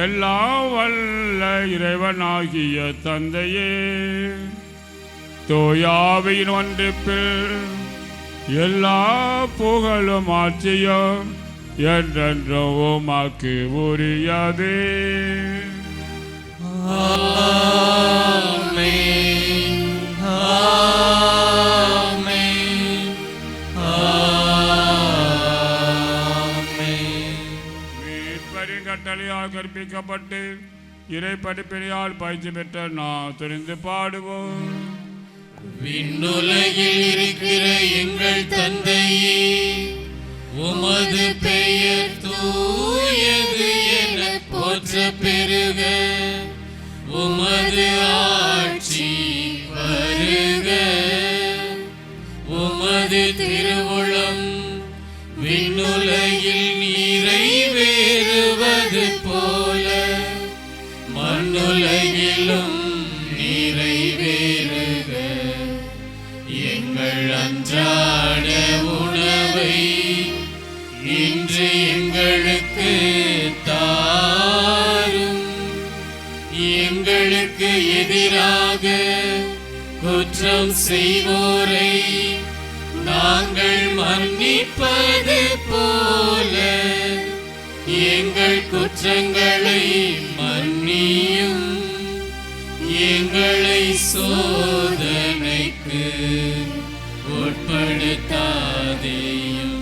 எல்லாம் வல்ல இறைவனாகிய தந்தையே, தூயாவின் ஒன்றிப்பில் எல்லா புகழும் ஆட்சியும் என்றென்றும் உமக்கு உரியதே. ஆமென், ஆமென், ஆமென். மீட்பரின் கட்டளையால் கற்பிக்கப்பட்டு இறை படிப்பினையால் பயிற்சி பெற்ற நான் துணிந்து பாடுவோம். விண்ணுலகில் இருக்கிற எங்கள் தந்தையே, உமது பெயர் தூயது என போற்ற பெருக, உமது ஆட்சி வருக, உமது திருவுளம் விண்ணுலகில் நிறைவேறுவது போல மண்ணுலகிலும் நிறைவேறுக. எங்கள் அன்றாட உணவை இன்று எங்களுக்கு தாரும். எங்களுக்கு எதிராக குற்றம் செய்வோரை நாங்கள் மன்னிப்பது போல எங்கள் குற்றங்களை மன்னியும். எங்களை சோதனைக்கு உட்படுத்தாதேயும்,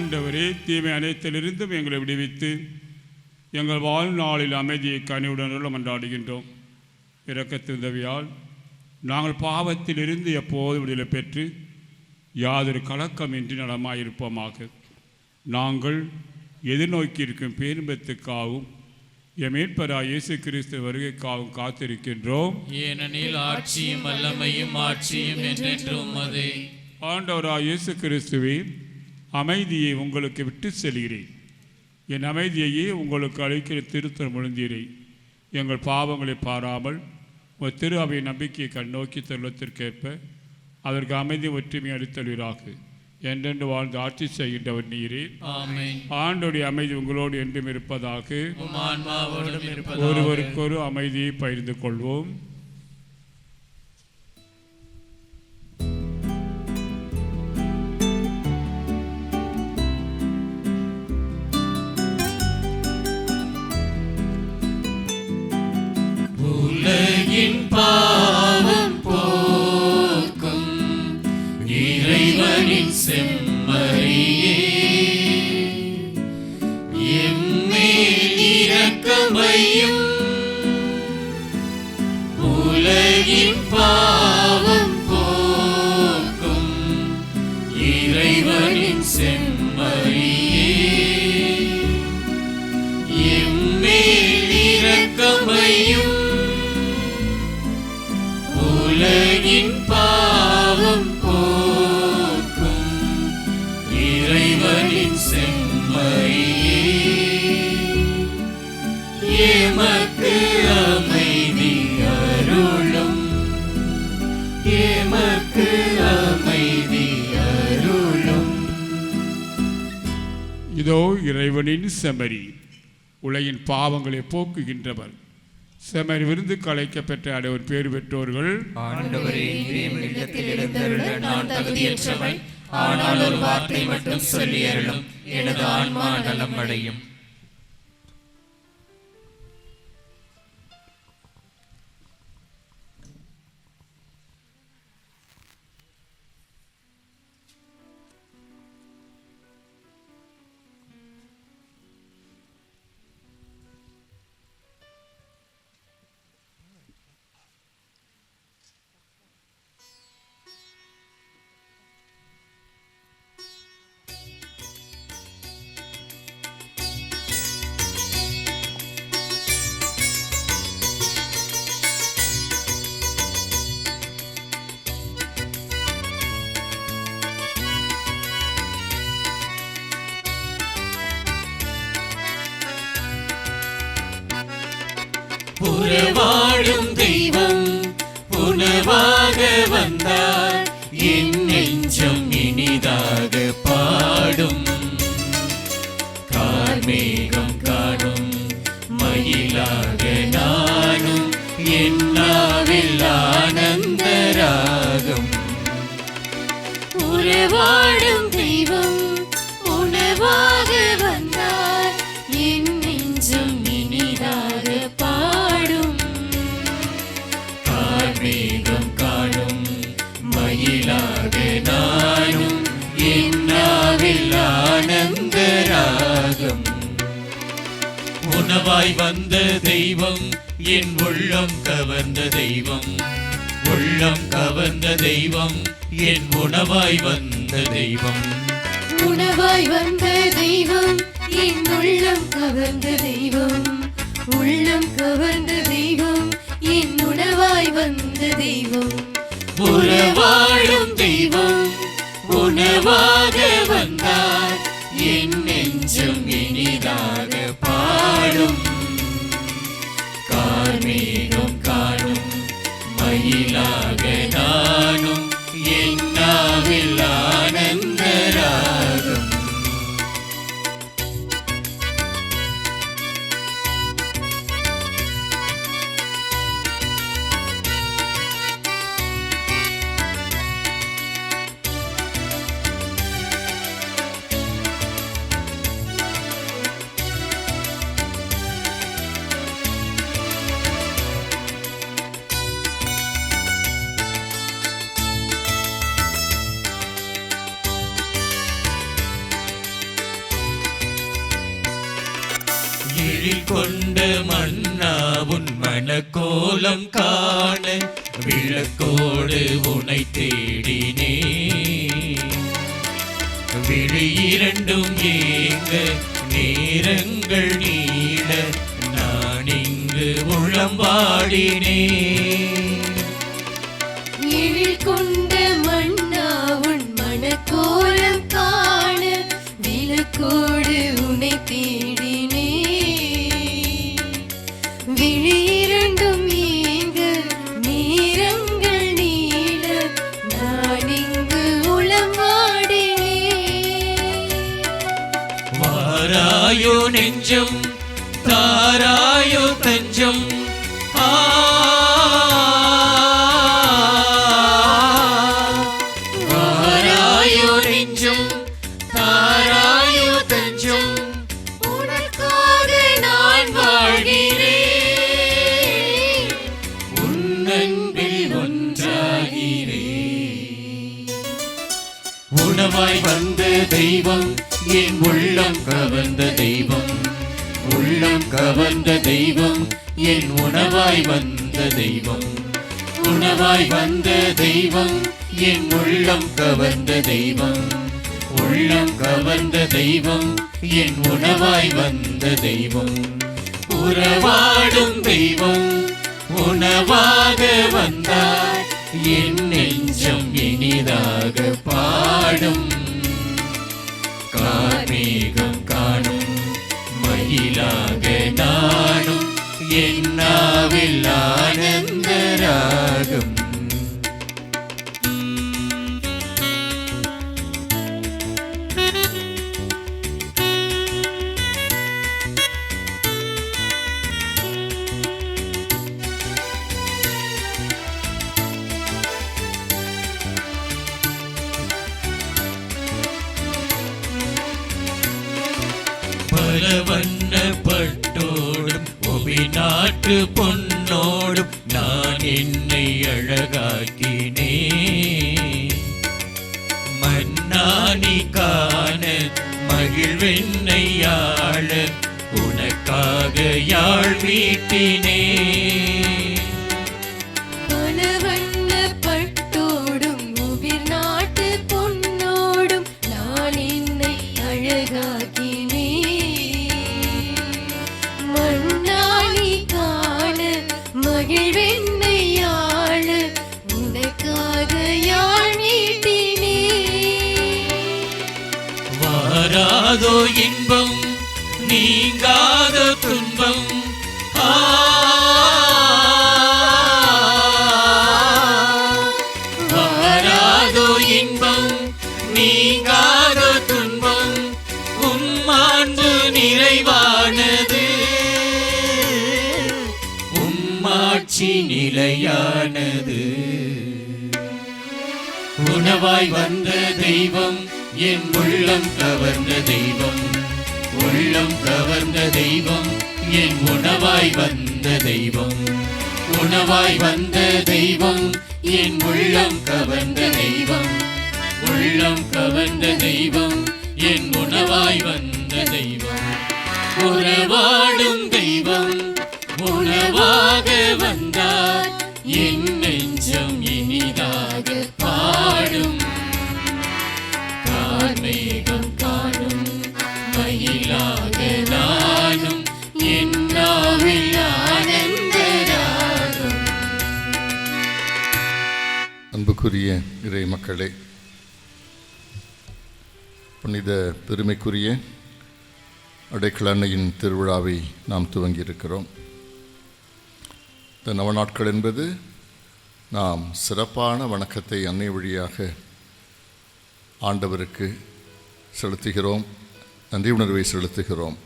ஆண்டவரே, தீமை அனைத்திலிருந்தும் எங்களை விடுவித்து எங்கள் வாழ்நாளில் அமைதியை கனிவுடன் மன்றாடுகின்றோம். இரக்கத்தின் உதவியால் நாங்கள் பாவத்திலிருந்து எப்போதும் விடுதலை பெற்று யாதொரு கலக்கமின்றி நலமாயிருப்போமாக. நாங்கள் எதிர்நோக்கி இருக்கும் பேரின்பத்துக்காகவும் என் மீட்பராய் இயேசு கிறிஸ்து வருகைக்காகவும் காத்திருக்கின்றோம். ஏனெனில் ஆட்சியும் வல்லமையும் மாட்சியும் என்றென்றும் உமதே. ஆண்டவராய் இயேசு கிறிஸ்துவே, அமைதியை உங்களுக்கு விட்டு செல்கிறேன், என் அமைதியையே உங்களுக்கு அளிக்கிற திருத்தம் முழுந்தீரே. எங்கள் பாவங்களை பாராமல் உங்கள் திரு அவை நம்பிக்கையை கண்ணோக்கி தருவதற்கேற்ப அதற்கு அமைதி ஒற்றுமை அளித்தல்வீராக. என்றென்று வாழ்ந்து ஆட்சி செய்கின்றவர் நீரே. ஆமென். ஆண்டோடைய அமைதி உங்களோடு என்றும் இருப்பதாக. உம் ஆன்மாவோடும் இருப்பதாக. ஒருவருக்கொரு அமைதியை பகிர்ந்து கொள்வோம். உலகின் பாவம் போக்கும் இறைவனின் செம்மறியே, எம்மேல் இரக்கமையும். உலகின் பாவம் போக்கும் இறைவனின் செம்மறியே, எம்மேல் இரக்கமையும். உலகின் பாவம் போக்கும் இறைவனின் செம்மறியே, எமக்கு அமைதி அருளும், எமக்கு அமைதி அருளும். இதோ இறைவனின் செம்மறி, உலகின் பாவங்களை போக்குகின்றவர். செம்மறி விருந்துக்கு அழைக்கப்பெற்ற அனைவர் பேறு பெற்றோர்கள். ஆண்டவரே, என் இல்லத்தில் எழுந்தருள நான் தகுதியற்றவன், ஆனால் ஒரு வார்த்தை மட்டும் சொல்லி அருளும், எனது ஆன்மா நலம் அடையும். புறவாழும் தெய்வம் புனவாக வந்தார், என் நெஞ்சம் இனிதாக பாடும். கார்மேகம் காணும் மயிலாக நானும், என் நாவில் ஆனந்தராகும். உறவாடும் தெய்வம் உணவாக வந்தார், என் நெஞ்சம் இனிதாக பாடும். கார்மேகம் காணும் மயிலாக நானும், என் நாவில் ஆனந்தராகும். உணவாய் வந்த தெய்வம், என் உள்ளம் கவர்ந்த தெய்வம். உள்ளம் கவர்ந்த தெய்வம், என் உணவாய் வந்த தெய்வம். உணவாய் வந்த தெய்வம், என் உள்ளம் கவர்ந்த தெய்வம். உள்ளம் கவர்ந்த தெய்வம், என் உணவாய் வந்த தெய்வம். உறவாழும் தெய்வம் உணவாக வந்தார், என் நெஞ்சம் இனிதாக பாடும். கார்மேகம் காணும் மயிலாக நானும், என் நாவில் ஆனந்தராகும். எழில் கொண்ட மன்னாவுன் மணக்கோலம் காண விளக்கோடு உனை தேடினே. விழி இரண்டும் ஏங்க நேரங்கள் நீள நான் இங்கு உளம்பாடினே. எழில் கொண்ட மன்னாவுன் மணக்கோலம் காண விளக்கோடு உனை தேடினே. விழி இரண்டும் ஏங்க நேரங்கள் நீள நான் இங்கு உளம்பாடினே. வாராயோ நெஞ்சம் தாராயோ தஞ்சம் வாராயோ நெஞ்சம் தாராயோ தஞ்சம் உனக்காக நான் வாழ்கிறேன். உன்னன்பில் ஒன்றாகிறேன். உணவாய் வந்த தெய்வம் என் உள்ளம் கவர்ந்த தெய்வம். உள்ளம் கவர்ந்த தெய்வம் என் உணவாய் வந்த தெய்வம். உணவாய் வந்த தெய்வம் என் உள்ளம் கவர்ந்த தெய்வம். உள்ளம் கவர்ந்த தெய்வம் என் உணவாய் வந்த தெய்வம். உறவாடும் தெய்வம் உணவாக வந்தார் என் நெஞ்சம் இனிதாக பாடும். கார்மேகம் காணும் மயிலாக நானும் என்னாவில் ஆனந்த ராகம். பல வண்ண பட்டோடும் ஒபி நாட்டு பொன்னோடும் நான் என்னை அழகாக்கினே. மன்னானி காண மகிழ்வென்னை யாழ உனக்காக யாழ் மீட்டினே. பல வண்ண பட்டோடும் உயிர் நாட்டு பொன்னோடும் நான் என்னை அழகாக்கினே. மன்னானி காண மகிழ்வென்னை யாழ உனக்காக யாழ் மீட்டினே. வாராதோ இன்பம் நீங்காத துன்பம் வாராதோ இன்பம் நீங்காத துன்பம் உம்மாண்டு நிறைவானது. உம்மாட்சி நிலையானது. உணவாய் வந்த தெய்வம் என் உள்ளம் கவர்ந்த தெய்வம். உள்ளம் கவர்ந்த தெய்வம் என் உணவாய் வந்த தெய்வம். உணவாய் வந்த தெய்வம் என் உள்ளம் கவர்ந்த தெய்வம். உள்ளம் கவர்ந்த தெய்வம் என் உணவாய் வந்த தெய்வம். உறவாடும் தெய்வம் உணவாக வந்தார் என் நெஞ்சம் இனிதாக பாடும். கார்மேகம் காணும் மயிலாக நானும் என்னாவில் ஆனந்த ராகம். அன்புக்குரிய இறை மக்களே, புனித பெருமைக்குரிய அடைக்கல அன்னையின் திருவிழாவை நாம் துவங்கியிருக்கிறோம். இந்த நவநாட்கள் என்பது நாம் சிறப்பான வணக்கத்தை அன்னை வழியாக ஆண்டவருக்கு செலுத்துகிறோம், நன்றி உணர்வை செலுத்துகிறோம்,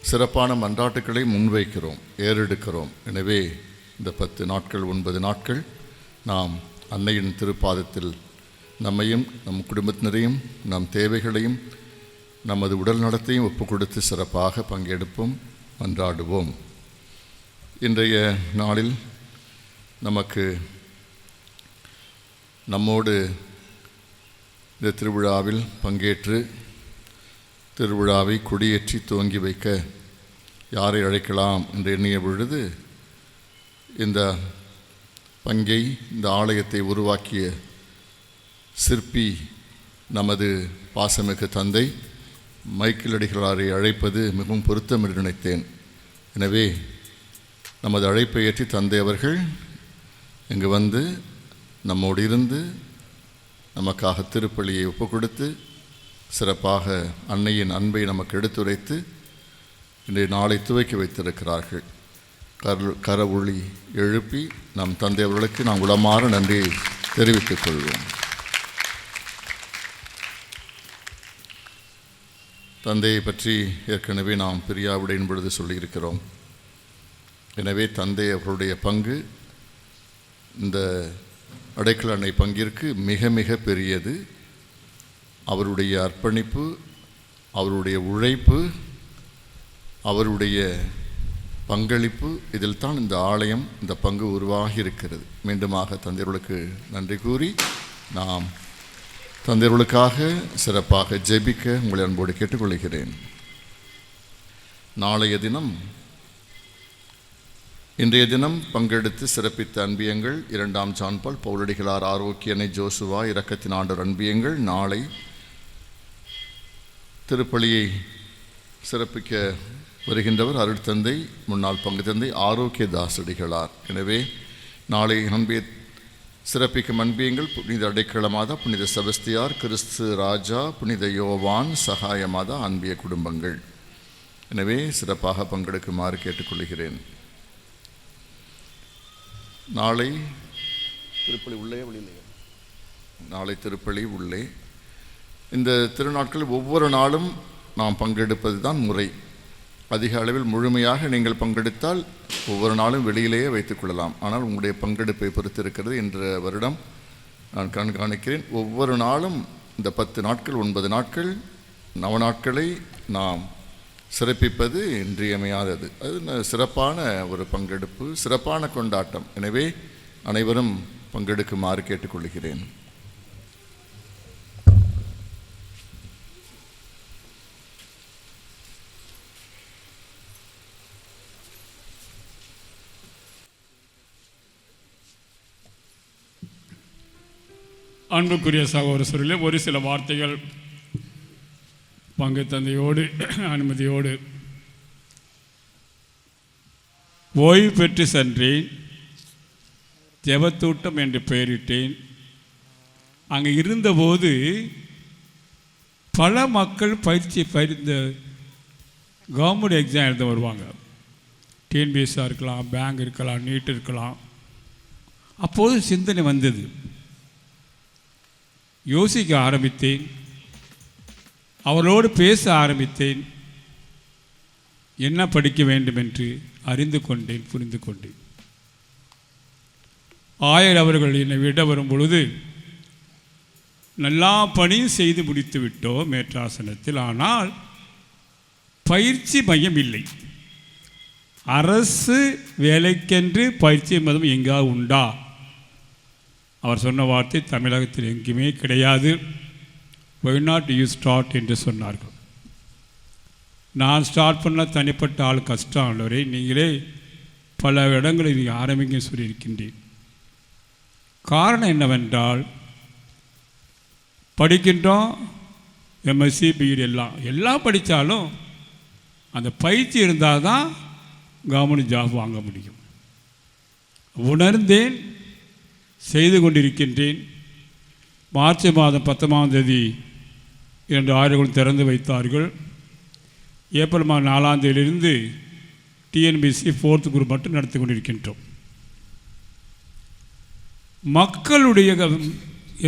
சிறப்பான மன்றாட்டுக்களை முன்வைக்கிறோம், ஏறெடுக்கிறோம். எனவே இந்த 10 நாட்கள் 9 நாட்கள் நாம் அன்னையின் திருப்பாதத்தில் நம்மையும் நம் குடும்பத்தினரையும் நம் தேவைகளையும் நமது உடல் நலத்தையும் ஒப்புக் கொடுத்து சிறப்பாக பங்கெடுப்போம், மன்றாடுவோம். இன்றைய நாளில் நமக்கு நம்மோடு இந்த திருவிழாவில் பங்கேற்று திருவிழாவை கொடியேற்றி துவங்கி வைக்க யாரை அழைக்கலாம் என்று எண்ணிய பொழுது இந்த பங்கை, இந்த ஆலயத்தை உருவாக்கிய சிற்பி நமது பாசமிகு தந்தை மைக்கேல் அடிகளாரை அழைப்பது மிகவும் பொருத்தம் என்று நினைத்தேன். எனவே நமது அழைப்பை ஏற்றி தந்தை அவர்கள் இங்கு வந்து நம்மோடு இருந்து நமக்காக திருப்பலியை ஒப்புக் கொடுத்து சிறப்பாக அன்னையின் அன்பை நமக்கு எடுத்துரைத்து இன்றைய நாளை துவக்கி வைத்திருக்கிறார்கள். கரவொளி எழுப்பி நம் தந்தை அவர்களுக்கு நாம் உளமாற நன்றியை தெரிவித்துக் கொள்வோம். தந்தையை பற்றி ஏற்கனவே நாம் பிரியாவிடையின் பொழுது சொல்லியிருக்கிறோம். எனவே தந்தை அவர்களுடைய பங்கு இந்த அடைக்கல அன்னை பங்கிற்கு மிக மிக பெரியது. அவருடைய அர்ப்பணிப்பு, அவருடைய உழைப்பு, அவருடைய பங்களிப்பு, இதில் தான் இந்த ஆலயம், இந்த பங்கு உருவாகி இருக்கிறது. மீண்டுமாக தந்தையர்களுக்கு நன்றி கூறி நாம் தந்தையர்களுக்காக சிறப்பாக ஜெபிக்க உங்களை அன்போடு கேட்டுக்கொள்கிறேன். இன்றைய தினம் பங்கெடுத்து சிறப்பித்த அன்பியங்கள் 2ஆம் ஜான் பால், பவுலடிகளார், ஆரோக்கியனை, ஜோசுவா, இரக்கத்தின் ஆண்டவர் அன்பியங்கள். நாளை திருப்பலியை சிறப்பிக்க வருகின்றவர் அருட்தந்தை, முன்னாள் பங்கு தந்தை ஆரோக்கிய தாசடிகளார். எனவே நாளை அன்பிய சிறப்பிக்கும் அன்பியங்கள் புனித அடைக்கலமாதா, புனித செபஸ்தியார், கிறிஸ்து ராஜா, புனித யோவான், சகாயமாதா அன்பிய குடும்பங்கள். எனவே சிறப்பாக பங்கெடுக்குமாறு கேட்டுக்கொள்கிறேன். நாளை திருப்பலி உள்ளே வெளியிலே, நாளை திருப்பலி உள்ளே. இந்த திருநாட்கள் ஒவ்வொரு நாளும் நாம் பங்கெடுப்பது தான் முறை. அதிக அளவில் முழுமையாக நீங்கள் பங்கெடுத்தால் ஒவ்வொரு நாளும் வெளியிலேயே வைத்துக்கொள்ளலாம். ஆனால் உங்களுடைய பங்கெடுப்பை பொறுத்து இருக்கிறது. இன்ற வருடம் நான் கண்காணிக்கிறேன், ஒவ்வொரு நாளும் இந்த 10 நாட்கள் 9 நாட்கள் நவநாட்களை நாம் சிறப்பிப்பது இன்றியமையாதது. அது சிறப்பான ஒரு பங்கெடுப்பு, சிறப்பான கொண்டாட்டம். எனவே அனைவரும் பங்கெடுக்குமாறு கேட்டுக்கொள்கிறேன். அன்புக்குரிய சகோதரர்களே, ஒரு சில வார்த்தைகள் பங்கு தந்தையோடு அனுமதியோடு. ஓய்வு பெற்று சென்றேன், ஜெபத்தூட்டம் என்று பெயரிட்டேன். அங்கே இருந்தபோது பல மக்கள் இந்த கவர்மெண்ட் எக்ஸாம் எழுத வருவாங்க. டிஎன்பிஎஸ்ஸாக இருக்கலாம், பேங்க் இருக்கலாம், நீட் இருக்கலாம். அப்போது சிந்தனை வந்தது, யோசிக்க ஆரம்பித்தேன், அவரோடு பேச ஆரம்பித்தேன். என்ன படிக்க வேண்டும் என்று அறிந்து கொண்டேன், புரிந்து கொண்டேன். ஆயர் அவர்கள் என்னை விட வரும் பொழுது நல்லா பணியும் செய்து முடித்து விட்டோம் மேற்றாசனத்தில். ஆனால் பயிற்சி மையம் இல்லை. அரசு வேலைக்கென்று பயிற்சி மையம் எங்காவது உண்டா? அவர் சொன்ன வார்த்தை தமிழகத்தில் எங்கேயுமே கிடையாது. Why not you start என்று சொன்னார்கள். நான் ஸ்டார்ட் பண்ண தனிப்பட்ட ஆள் கஷ்டம் உள்ளவரை, நீங்களே பல இடங்களில் நீங்கள் ஆரம்பிக்க சொல்லியிருக்கின்றேன். காரணம் என்னவென்றால், படிக்கின்றோம், எம்எஸ்சி பிஎட் எல்லாம் படித்தாலும் அந்த பயிற்சி இருந்தால் தான் கவர்மெண்ட் ஜாப் வாங்க முடியும். உணர்ந்தேன், செய்து கொண்டிருக்கின்றேன். மார்ச் மாதம் 10ஆம் தேதி 2 ஆய்வுகளும் திறந்து வைத்தார்கள். ஏப்ரல் மாதம் 4ஆம் தேதியிலிருந்து டிஎன்பிஎஸ்சி 4th குரூப் மட்டும் நடத்தி கொண்டிருக்கின்றோம். மக்களுடைய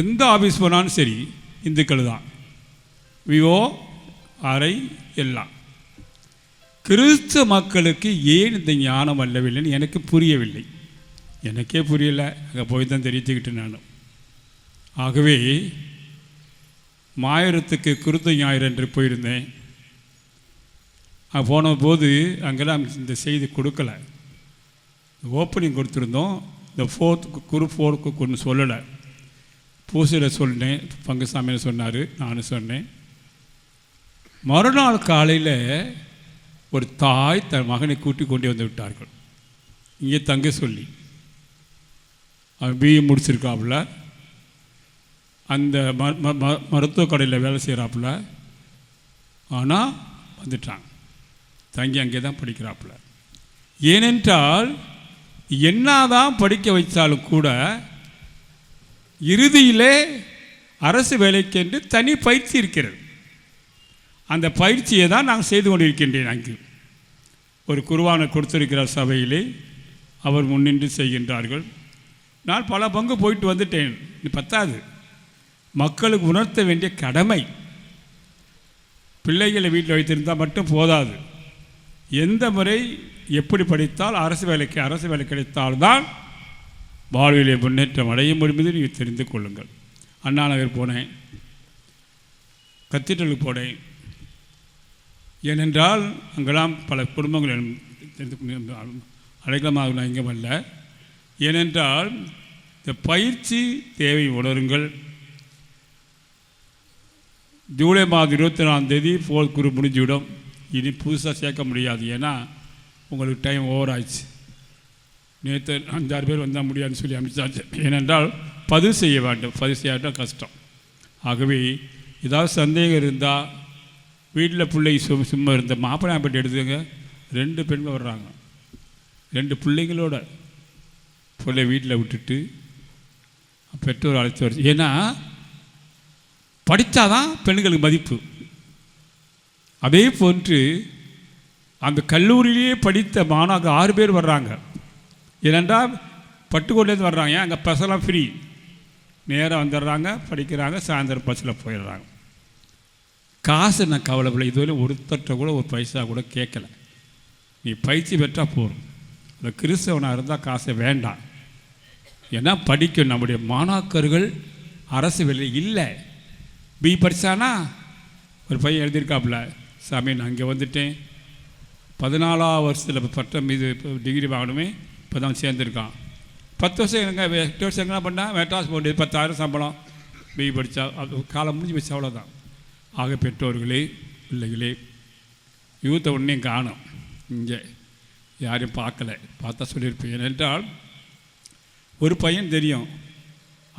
எந்த ஆஃபீஸ் போனாலும் சரி இந்துக்கள் தான், விஓ அறை எல்லாம். கிறிஸ்தவ மக்களுக்கு ஏன் இந்த ஞானம் வரவில்லைன்னு எனக்கு புரியவில்லை. எனக்கே புரியலை, அங்கே போய் தான் தெரிஞ்சுக்கிட்டு நானும். ஆகவே மாயிரத்துக்கு குருத்த ஞாயிறு என்று போயிருந்தேன். போன போது அங்கெல்லாம் இந்த செய்தி கொடுக்கலை. ஓப்பனிங் கொடுத்துருந்தோம், இந்த 4th குரூப் 4க்கு ஒன்று சொல்லலை. பூசையில் சொன்னேன், பங்குசாமியில் சொன்னார், நானும் சொன்னேன். மறுநாள் காலையில் ஒரு தாய் தன் மகனை கூட்டி கொண்டு வந்து விட்டார்கள். இங்கே தங்க சொல்லி அவன் பிஏ முடிச்சிருக்காப்புல, அந்த மருத்துவக் கடையில் வேலை செய்கிறாப்புல. ஆனால் வந்துட்டான், தங்கி அங்கே தான் படிக்கிறாப்புல. ஏனென்றால் என்னதான் படிக்க வைத்தாலும் கூட இறுதியிலே அரசு வேலைக்கென்று தனி பயிற்சி இருக்கிறது. அந்த பயிற்சியை தான் நான் செய்து கொண்டிருக்கின்றேன். அங்கு ஒரு குருவானை கொடுத்திருக்கிறார் சபையிலே, அவர் முன்னின்று செய்கின்றார்கள். நான் பல பங்கு போயிட்டு வந்துட்டேன். இது பத்தாது, மக்களுக்கு உணர்த்த வேண்டிய கடமை. பிள்ளைகளை வீட்டில் வைத்திருந்தால் மட்டும் போதாது. எந்த முறை எப்படி படித்தால் அரசு வேலை கிடைத்தால்தான் வாழ்விலே முன்னேற்றம் அடைய முடியும் என்று நீங்கள் தெரிந்து கொள்ளுங்கள். அண்ணா நகர் போனேன், கத்தீட்ரலுக்கு போனேன். ஏனென்றால் அங்கெல்லாம் பல குடும்பங்கள் அடைக்கலமாக இங்கே வரல. ஏனென்றால் இந்த பயிற்சி தேவை உணருங்கள். ஜூலை மாதம் 24 4 குரூப் முடிஞ்சுவிடும். இனி புதுசாக சேர்க்க முடியாது, ஏன்னா உங்களுக்கு டைம் ஓவர் ஆயிடுச்சு. நேற்று 5-6 பேர் வந்தால் முடியாதுன்னு சொல்லி அமைச்சாச்சு. ஏனென்றால் பதிவு செய்ய வேண்டும், பதிவு செய்யாட்டால் கஷ்டம். ஆகவே ஏதாவது சந்தேகம் இருந்தால் வீட்டில் பிள்ளை சும்மா இருந்த மாப்பிள்ளையாம்பட்டி எடுத்துங்க. 2 பெண்கள் வர்றாங்க, 2 பிள்ளைங்களோட பிள்ளை வீட்டில் விட்டுட்டு பெற்றோர் அழைச்சி வர. ஏன்னா படித்தாதான் பெண்களுக்கு மதிப்பு. அதே போன்று அந்த கல்லூரியிலேயே படித்த மாணவர்கள் 6 பேர் வர்றாங்க. ஏனென்றால் பட்டுக்கோட்டையிலேருந்து வர்றாங்க. அங்கே பஸ்ஸெல்லாம் ஃப்ரீ, நேராக வந்துடுறாங்க, படிக்கிறாங்க, சாயந்தரம் பஸ்ஸில் போயிடுறாங்க. காசு நான் கவலைப்படலை. இதுவரை ஒருத்தட்ட கூட ஒரு பைசா கூட கேட்கல. நீ பயிற்சி பெற்றால் போதும். இந்த கிறிஸ்தவனாக இருந்தால் காசை வேண்டாம். ஏன்னா படிக்கும். நம்முடைய மாணாக்கர்கள் அரசு வேலையில் இல்லை. பி படித்தானா ஒரு பையன் எழுதியிருக்காப்புல, சாமி நான் இங்கே வந்துட்டேன், 14ஆம் வருஷத்தில் பட்டம் இது டிகிரி வாங்கணுமே, இப்போ தான் சேர்ந்துருக்கான். 10 வருஷம் எங்கே 8 வருஷம் எங்கன்னா பண்ணால் மெட்ராஸ் போட்டு 10,000 சம்பளம். பி படித்தா அது காலம் முடிஞ்சு வச்சு, அவ்வளோதான். ஆக பெற்றோர்களே, பிள்ளைகளே, யூத்தை ஒன்றையும் காணும். இங்கே யாரையும் பார்க்கல, பார்த்தா சொல்லியிருப்பேன். ஏனென்றால் ஒரு பையன் தெரியும்,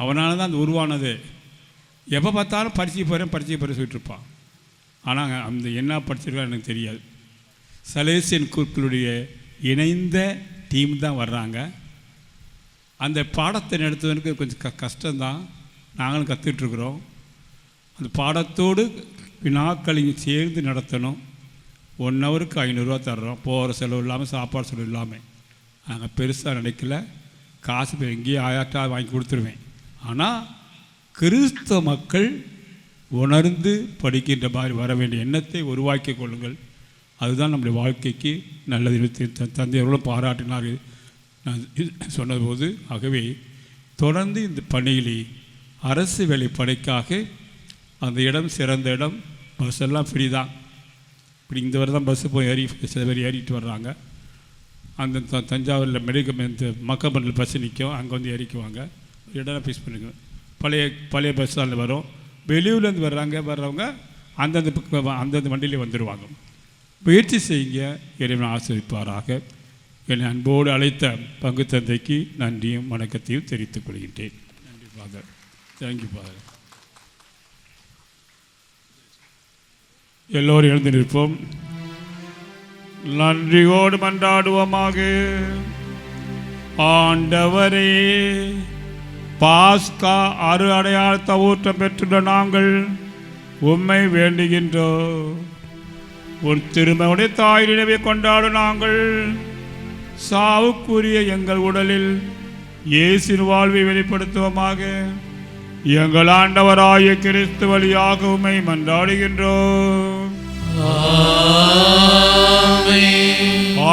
அவனால தான் அது உருவானது. எப்போ பார்த்தாலும் பரிச்சை போகிறேன் சொல்லிட்டு இருப்பான். ஆனால் அந்த என்ன படிச்சிருக்கா எனக்கு தெரியாது. சலேசியன் குழுக்களுடைய இணைந்த டீம் தான் வர்றாங்க. அந்த பாடத்தை நடத்துவதற்கு கொஞ்சம் கஷ்டம்தான், நாங்களும் கற்றுட்ருக்குறோம். அந்த பாடத்தோடு வினாக்களையும் சேர்ந்து நடத்தணும். 1 ஹவருக்கு 500 ரூபா தர்றோம், போகிற செலவு இல்லாமல், சாப்பாடு செலவு இல்லாமல். நாங்கள் பெருசாக நினைக்கல, காசு எங்கேயே ஆயாட்டா வாங்கி கொடுத்துருவேன். ஆனால் கிறிஸ்தவ மக்கள் உணர்ந்து படிக்கின்ற மாதிரி வர வேண்டிய எண்ணத்தை உருவாக்கி கொள்ளுங்கள். அதுதான் நம்முடைய வாழ்க்கைக்கு நல்லது. தந்தையர்களும் பாராட்டினார்கள் நான் சொன்னது போது. ஆகவே தொடர்ந்து இந்த பணியிலே அரசு வேலை படைக்காக அந்த இடம் சிறந்த இடம். பஸ் எல்லாம் ஃப்ரீ தான். இப்படி இந்த வரை தான் பஸ்ஸு போய் சில பேர் ஏறிட்டு வர்றாங்க. அந்த தஞ்சாவூரில் மெடிக்கல் இந்த மக்கபண்டில் பஸ்ஸு நிற்கும், அங்கே வந்து ஏறிக்குவாங்க. இடம் ஃபீஸ் பண்ணுங்க. பழைய பஸ் அதில் வரும். வெளியூர்லேருந்து வர்றவங்க அந்தந்த வண்டியிலே வந்துடுவாங்க. முயற்சி செய்யுங்க, இறைவன் ஆசிரிப்பாராக. என்னை அன்போடு அழைத்த பங்கு தந்தைக்கு நன்றியும் வணக்கத்தையும் தெரிவித்துக் கொள்கின்றேன். நன்றி ஃபாதர். Thank you father. எல்லோரும் எழுந்து நிற்போம். நன்றியோடு மன்றாடுவோமாக. ஆண்டவரே, பாஸ்கா அடையாளத்தை ஊற்றம் பெற்றுள்ள நாங்கள் உம்மை வேண்டுகின்றோம். ஒரு திருமண தாய் நினைவை கொண்டாடும் நாங்கள் சாவுக்குரிய எங்கள் உடலில் இயேசுவின் வாழ்வை வெளிப்படுத்துவோமாக. எங்கள் ஆண்டவராகிய கிறிஸ்து வழியாக உம்மை மன்றாடுகின்றோம்.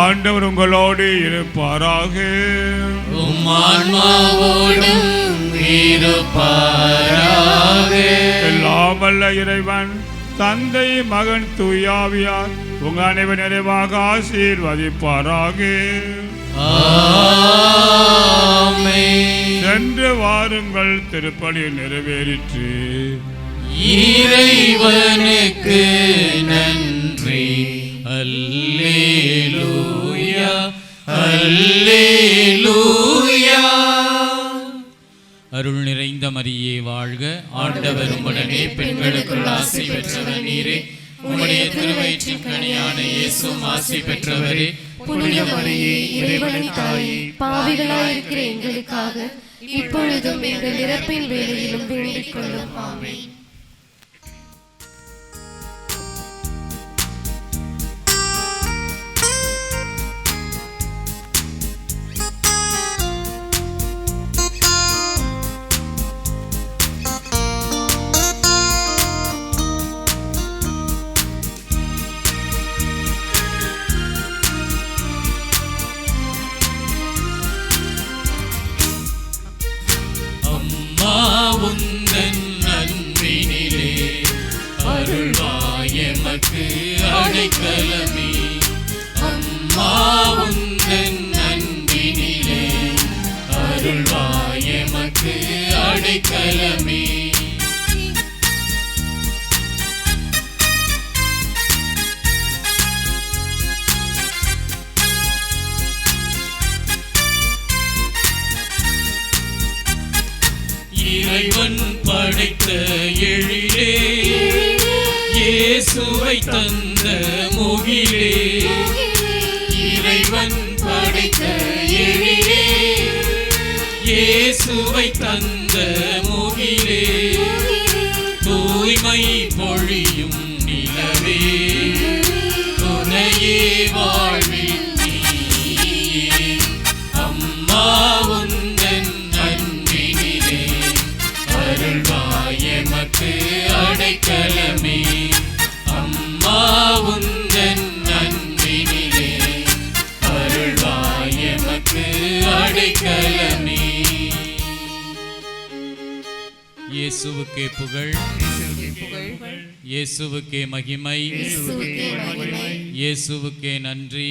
ஆண்டவர் உங்களோடு இருப்பாராக. எல்லாம் வல்ல இறைவன் தந்தை, மகன், தூயாவியார் உங்கள் அனைவர் நிறைவாக ஆசீர்வதிப்பாராக. சென்று வாருங்கள், திருப்பலி நிறைவேறிற்று. இறைவனுக்கு நன்றி. அல்லேலூயா. அல்லேலூயா. அருள் நிறைந்த மரியே வாழ்க, ஆண்டவர் உம்முடனே, பெண்களுக்குள் ஆசி பெற்றவர் நீரே. உம்முடைய திருவயிற்றின் கனியான இயேசுவும் ஆசி பெற்றவரே. புனித மரியே, இறைவனின் தாயே, பாவிகளாயிருக்கிற எங்களுக்காக இப்பொழுதும் எங்கள் இறப்பின் வேளையிலும் வேண்டிக் கொள்ளும். ஆமென். உந்தன் அன்பினிலே அருள்வாய் எமக்கு அடைக்கலமே. அம்மா உந்தன் அன்பினிலே அருள்வாய் எமக்கு அடைக்கலமே. இறைவன் படைத்த எழிலே, இயேசுவை தந்த முகிலே. இறைவன் படைத்த எழிலே, இயேசுவை தந்த முகிலே. தூய்மை பொழியும் நிலவே, துணையே வாழ்வில் நீயே. அம்மா உந்தன் அன்பினிலே அருள்வாய் எமக்கு அடைக்கலமே. அம்மா உந்தன் அன்பினிலே அருள்வாய் எமக்கு அடைக்கலமே. இயேசுவுக்கே புகழ், இயேசுவுக்கே மகிமை, இயேசுவுக்கே நன்றி.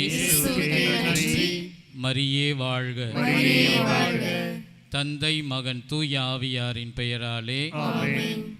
மரியே வாழ்க. தந்தை மகன் தூய ஆவியாரின் பெயராலே